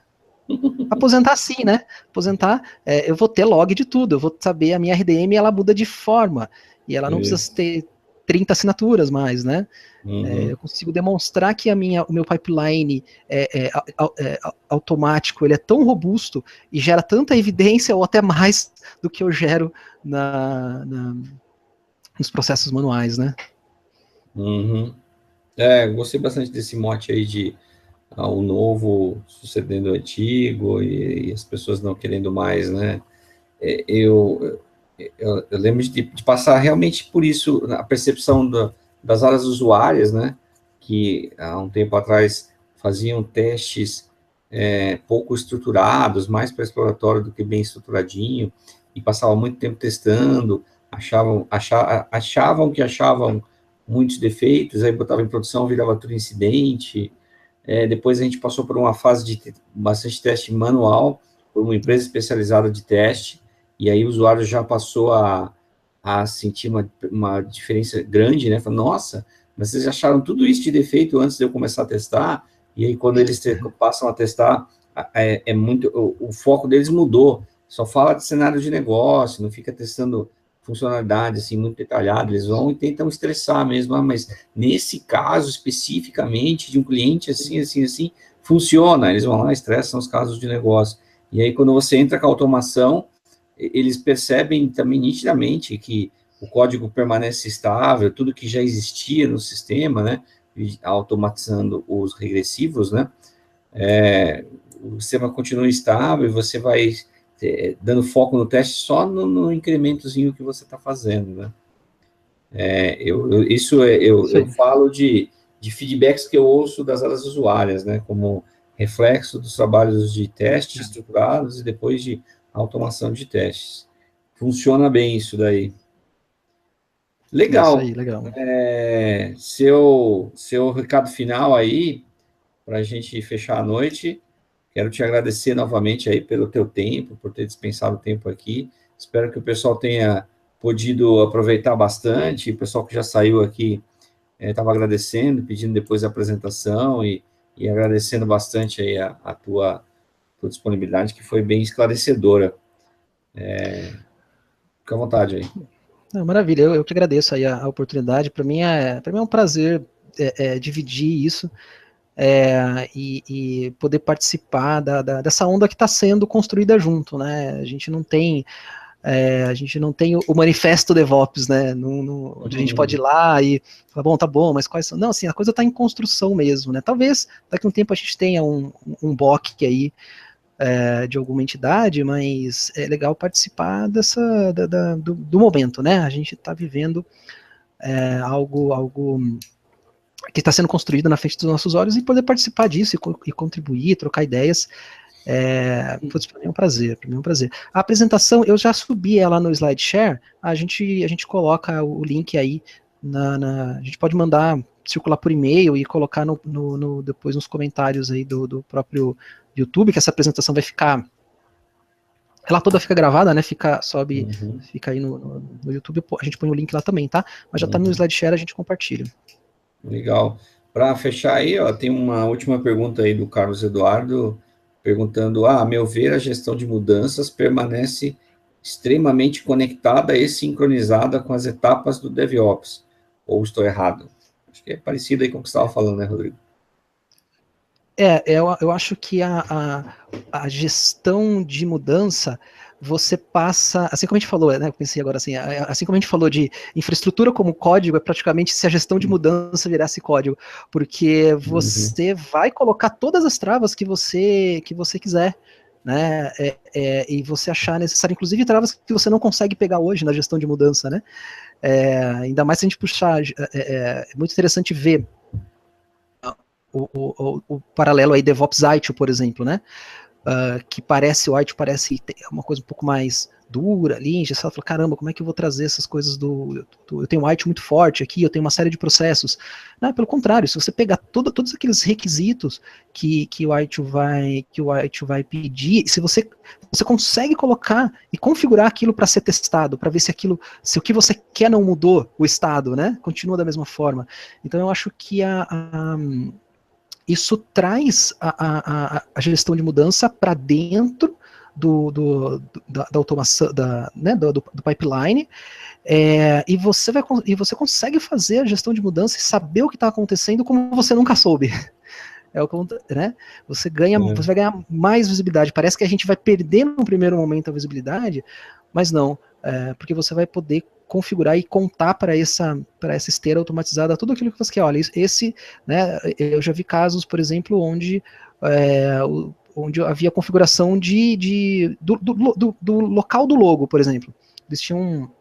Aposentar sim, né? Aposentar, eu vou ter log de tudo, eu vou saber a minha RDM, ela muda de forma, e ela não precisa ter 30 assinaturas mais, né? Eu consigo demonstrar que o meu pipeline automático, ele é tão robusto e gera tanta evidência, ou até mais, do que eu gero nos processos manuais, né? Gostei bastante desse mote aí de o novo sucedendo o antigo e as pessoas não querendo mais, né? Eu lembro de passar realmente por isso, a percepção das áreas usuárias, né? Que há um tempo atrás faziam testes pouco estruturados, mais para exploratório do que bem estruturadinho, e passavam muito tempo testando, achavam que achavam muitos defeitos, aí botavam em produção, virava tudo incidente. Depois a gente passou por uma fase de bastante teste manual, por uma empresa especializada de teste, e aí o usuário já passou a sentir uma diferença grande, né? Falando, nossa, mas vocês acharam tudo isso de defeito antes de eu começar a testar? E aí quando eles passam a testar, o foco deles mudou, só fala de cenário de negócio, não fica testando funcionalidade assim muito detalhada, eles vão e tentam estressar mesmo, mas nesse caso especificamente de um cliente assim, funciona, eles vão lá, estressam os casos de negócio. E aí quando você entra com a automação, eles percebem também nitidamente que o código permanece estável, tudo que já existia no sistema, né, automatizando os regressivos, né, o sistema continua estável e você vai dando foco no teste só no incrementozinho que você está fazendo, né. Eu falo de feedbacks que eu ouço das áreas usuárias, né, como reflexo dos trabalhos de testes estruturados e depois de automação de testes. Funciona bem isso daí. Legal. Isso aí, legal. Seu recado final aí, para a gente fechar a noite, Quero te agradecer novamente aí pelo teu tempo, por ter dispensado o tempo aqui. Espero que o pessoal tenha podido aproveitar bastante. O pessoal que já saiu aqui estava agradecendo, pedindo depois a apresentação e agradecendo bastante aí a tua disponibilidade, que foi bem esclarecedora. Fica à vontade aí. Não, maravilha, eu que agradeço aí a oportunidade. Para mim é um prazer dividir isso e poder participar dessa onda que está sendo construída junto, né? A gente não tem o manifesto DevOps, né? Onde a gente pode ir lá e falar, bom, tá bom, mas quais são? Não, assim, a coisa está em construção mesmo, né? Talvez daqui a um tempo a gente tenha um BOC aí de alguma entidade, mas é legal participar do momento, né? A gente está vivendo algo que está sendo construído na frente dos nossos olhos e poder participar disso e contribuir, trocar ideias. Para mim é um prazer, para mim é um prazer. A apresentação, eu já subi ela no SlideShare, a gente coloca o link aí, a gente pode mandar, circular por e-mail e colocar depois nos comentários aí do próprio YouTube, que essa apresentação vai ficar, ela toda fica gravada, né, fica aí no YouTube, a gente põe o link lá também, tá? Mas já tá no SlideShare, a gente compartilha. Legal. Para fechar aí, ó, tem uma última pergunta aí do Carlos Eduardo, perguntando, a meu ver, a gestão de mudanças permanece extremamente conectada e sincronizada com as etapas do DevOps, ou estou errado? Acho que é parecido aí com o que você estava falando, né, Rodrigo? Eu acho que a gestão de mudança, você passa, assim como a gente falou, né, eu pensei agora assim, assim como a gente falou de infraestrutura como código, é praticamente se a gestão de mudança virasse código, porque você vai colocar todas as travas que você quiser, né, e você achar necessário, inclusive travas que você não consegue pegar hoje na gestão de mudança, né, ainda mais se a gente puxar, é muito interessante ver o paralelo aí DevOps ITIL, por exemplo, né? Que parece, o ITIL parece uma coisa um pouco mais dura ali, engessada, fala, caramba, como é que eu vou trazer essas coisas eu tenho um ITIL muito forte aqui, eu tenho uma série de processos. Não, pelo contrário, se você pegar todos aqueles requisitos que o ITIL vai pedir, se você consegue colocar e configurar aquilo para ser testado, para ver se o que você quer não mudou o estado, né? Continua da mesma forma. Então eu acho que isso traz a gestão de mudança para dentro da automação, né, do pipeline, e você consegue fazer a gestão de mudança e saber o que está acontecendo como você nunca soube. Né? Você vai ganhar mais visibilidade. Parece que a gente vai perder no primeiro momento a visibilidade, mas não, porque você vai poder configurar e contar para essa esteira automatizada tudo aquilo que você quer. Olha, né, eu já vi casos, por exemplo, onde havia configuração do local do logo, por exemplo. Eles tinham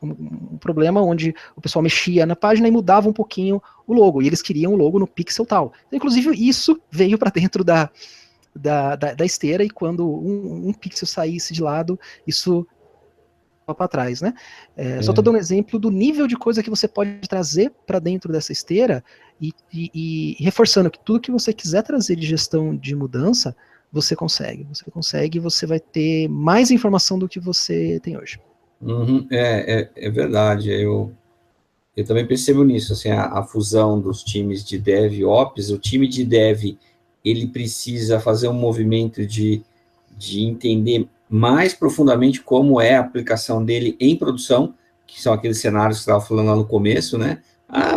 um problema onde o pessoal mexia na página e mudava um pouquinho o logo, e eles queriam o logo no pixel tal. Então, inclusive, isso veio para dentro da esteira, e quando um pixel saísse de lado, isso para trás, né? Só estou dando um exemplo do nível de coisa que você pode trazer para dentro dessa esteira e reforçando que tudo que você quiser trazer de gestão de mudança, você consegue, você vai ter mais informação do que você tem hoje. É verdade, eu também percebo nisso, assim, a fusão dos times de Dev e Ops. O time de Dev, ele precisa fazer um movimento de entender mais profundamente como é a aplicação dele em produção, que são aqueles cenários que você estava falando lá no começo, né?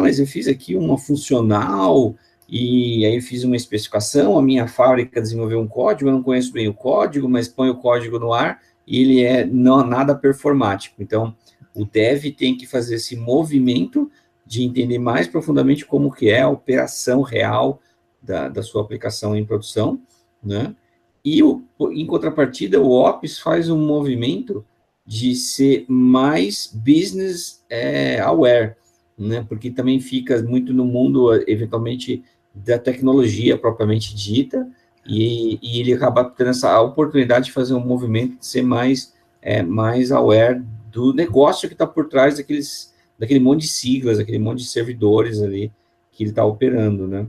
Mas eu fiz aqui uma funcional, e aí eu fiz uma especificação, a minha fábrica desenvolveu um código, eu não conheço bem o código, mas põe o código no ar, e ele não nada performático. Então, o dev tem que fazer esse movimento de entender mais profundamente como que é a operação real da sua aplicação em produção, né? E, em contrapartida, o Ops faz um movimento de ser mais business aware, né? Porque também fica muito no mundo, eventualmente, da tecnologia propriamente dita, e ele acaba tendo essa oportunidade de fazer um movimento de ser mais aware do negócio que está por trás daquele monte de siglas, aquele monte de servidores ali que ele está operando, né?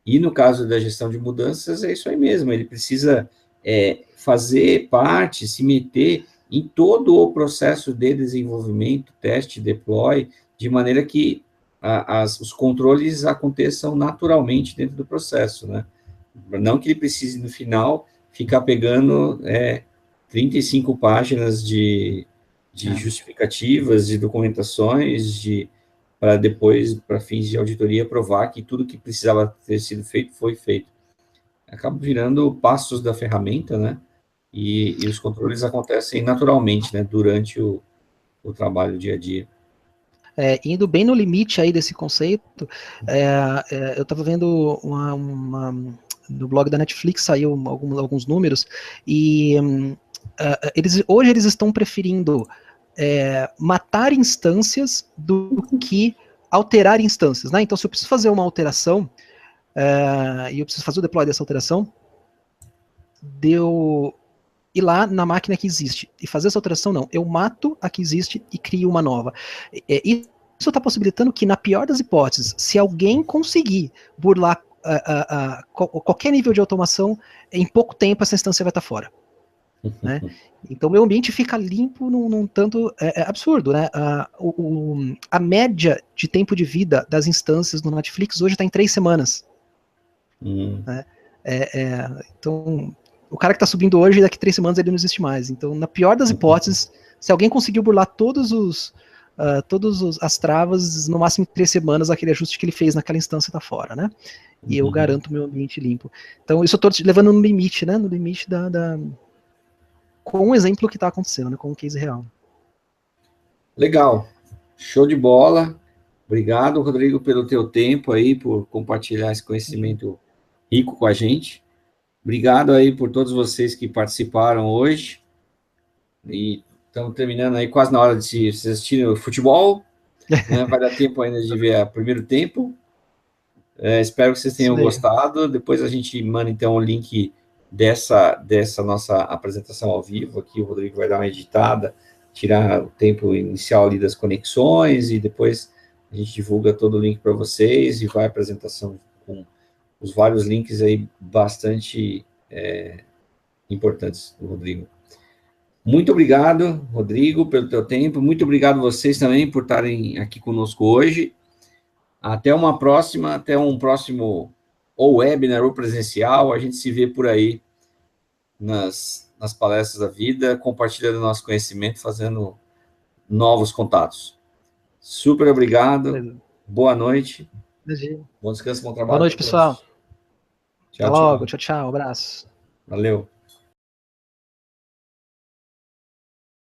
E no caso da gestão de mudanças, é isso aí mesmo, ele precisa fazer parte, se meter em todo o processo de desenvolvimento, teste, deploy, de maneira que os controles aconteçam naturalmente dentro do processo, né? Não que ele precise, no final, ficar pegando 35 páginas de justificativas, de documentações, para depois, para fins de auditoria, provar que tudo que precisava ter sido feito, foi feito. Acaba virando passos da ferramenta, né? E os controles acontecem naturalmente, né? Durante o trabalho dia a dia. Indo bem no limite aí desse conceito, eu estava vendo no blog da Netflix saiu alguns números, e hoje eles estão preferindo matar instâncias do que alterar instâncias, né? Então, se eu preciso fazer uma alteração, e eu preciso fazer o deploy dessa alteração, deu ir lá na máquina que existe e fazer essa alteração, não. Eu mato a que existe e crio uma nova. Isso está possibilitando que, na pior das hipóteses, se alguém conseguir burlar qualquer nível de automação, em pouco tempo essa instância vai estar fora. Né? Então, meu ambiente fica limpo num tanto absurdo. Né? A média de tempo de vida das instâncias no Netflix hoje está em 3 semanas. Né? Então, o cara que está subindo hoje, daqui 3 semanas ele não existe mais. Então, na pior das hipóteses, se alguém conseguiu burlar todas as travas, no máximo em 3 semanas, aquele ajuste que ele fez naquela instância está fora, né? E eu garanto o meu ambiente limpo. Então, isso eu estou levando no limite, né? No limite com um exemplo que está acontecendo, né? Com um case real. Legal. Show de bola. Obrigado, Rodrigo, pelo teu tempo aí, por compartilhar esse conhecimento rico com a gente. Obrigado aí por todos vocês que participaram hoje. E estamos terminando aí quase na hora de vocês assistirem o futebol. Né? Vai dar tempo ainda de ver o primeiro tempo. Espero que vocês tenham gostado. Depois a gente manda, então, o link dessa nossa apresentação ao vivo. Aqui o Rodrigo vai dar uma editada, tirar o tempo inicial ali das conexões, e depois a gente divulga todo o link para vocês, e vai a apresentação com os vários links aí bastante importantes do Rodrigo. Muito obrigado, Rodrigo, pelo teu tempo. Muito obrigado a vocês também por estarem aqui conosco hoje. Até uma próxima, até um próximo ou webinar ou presencial. A gente se vê por aí nas palestras da vida, compartilhando nosso conhecimento, fazendo novos contatos. Super obrigado. Boa noite. Bom descanso, bom trabalho. Boa noite, pessoal. Tchau, Até logo. Tchau, tchau. Abraço. Valeu.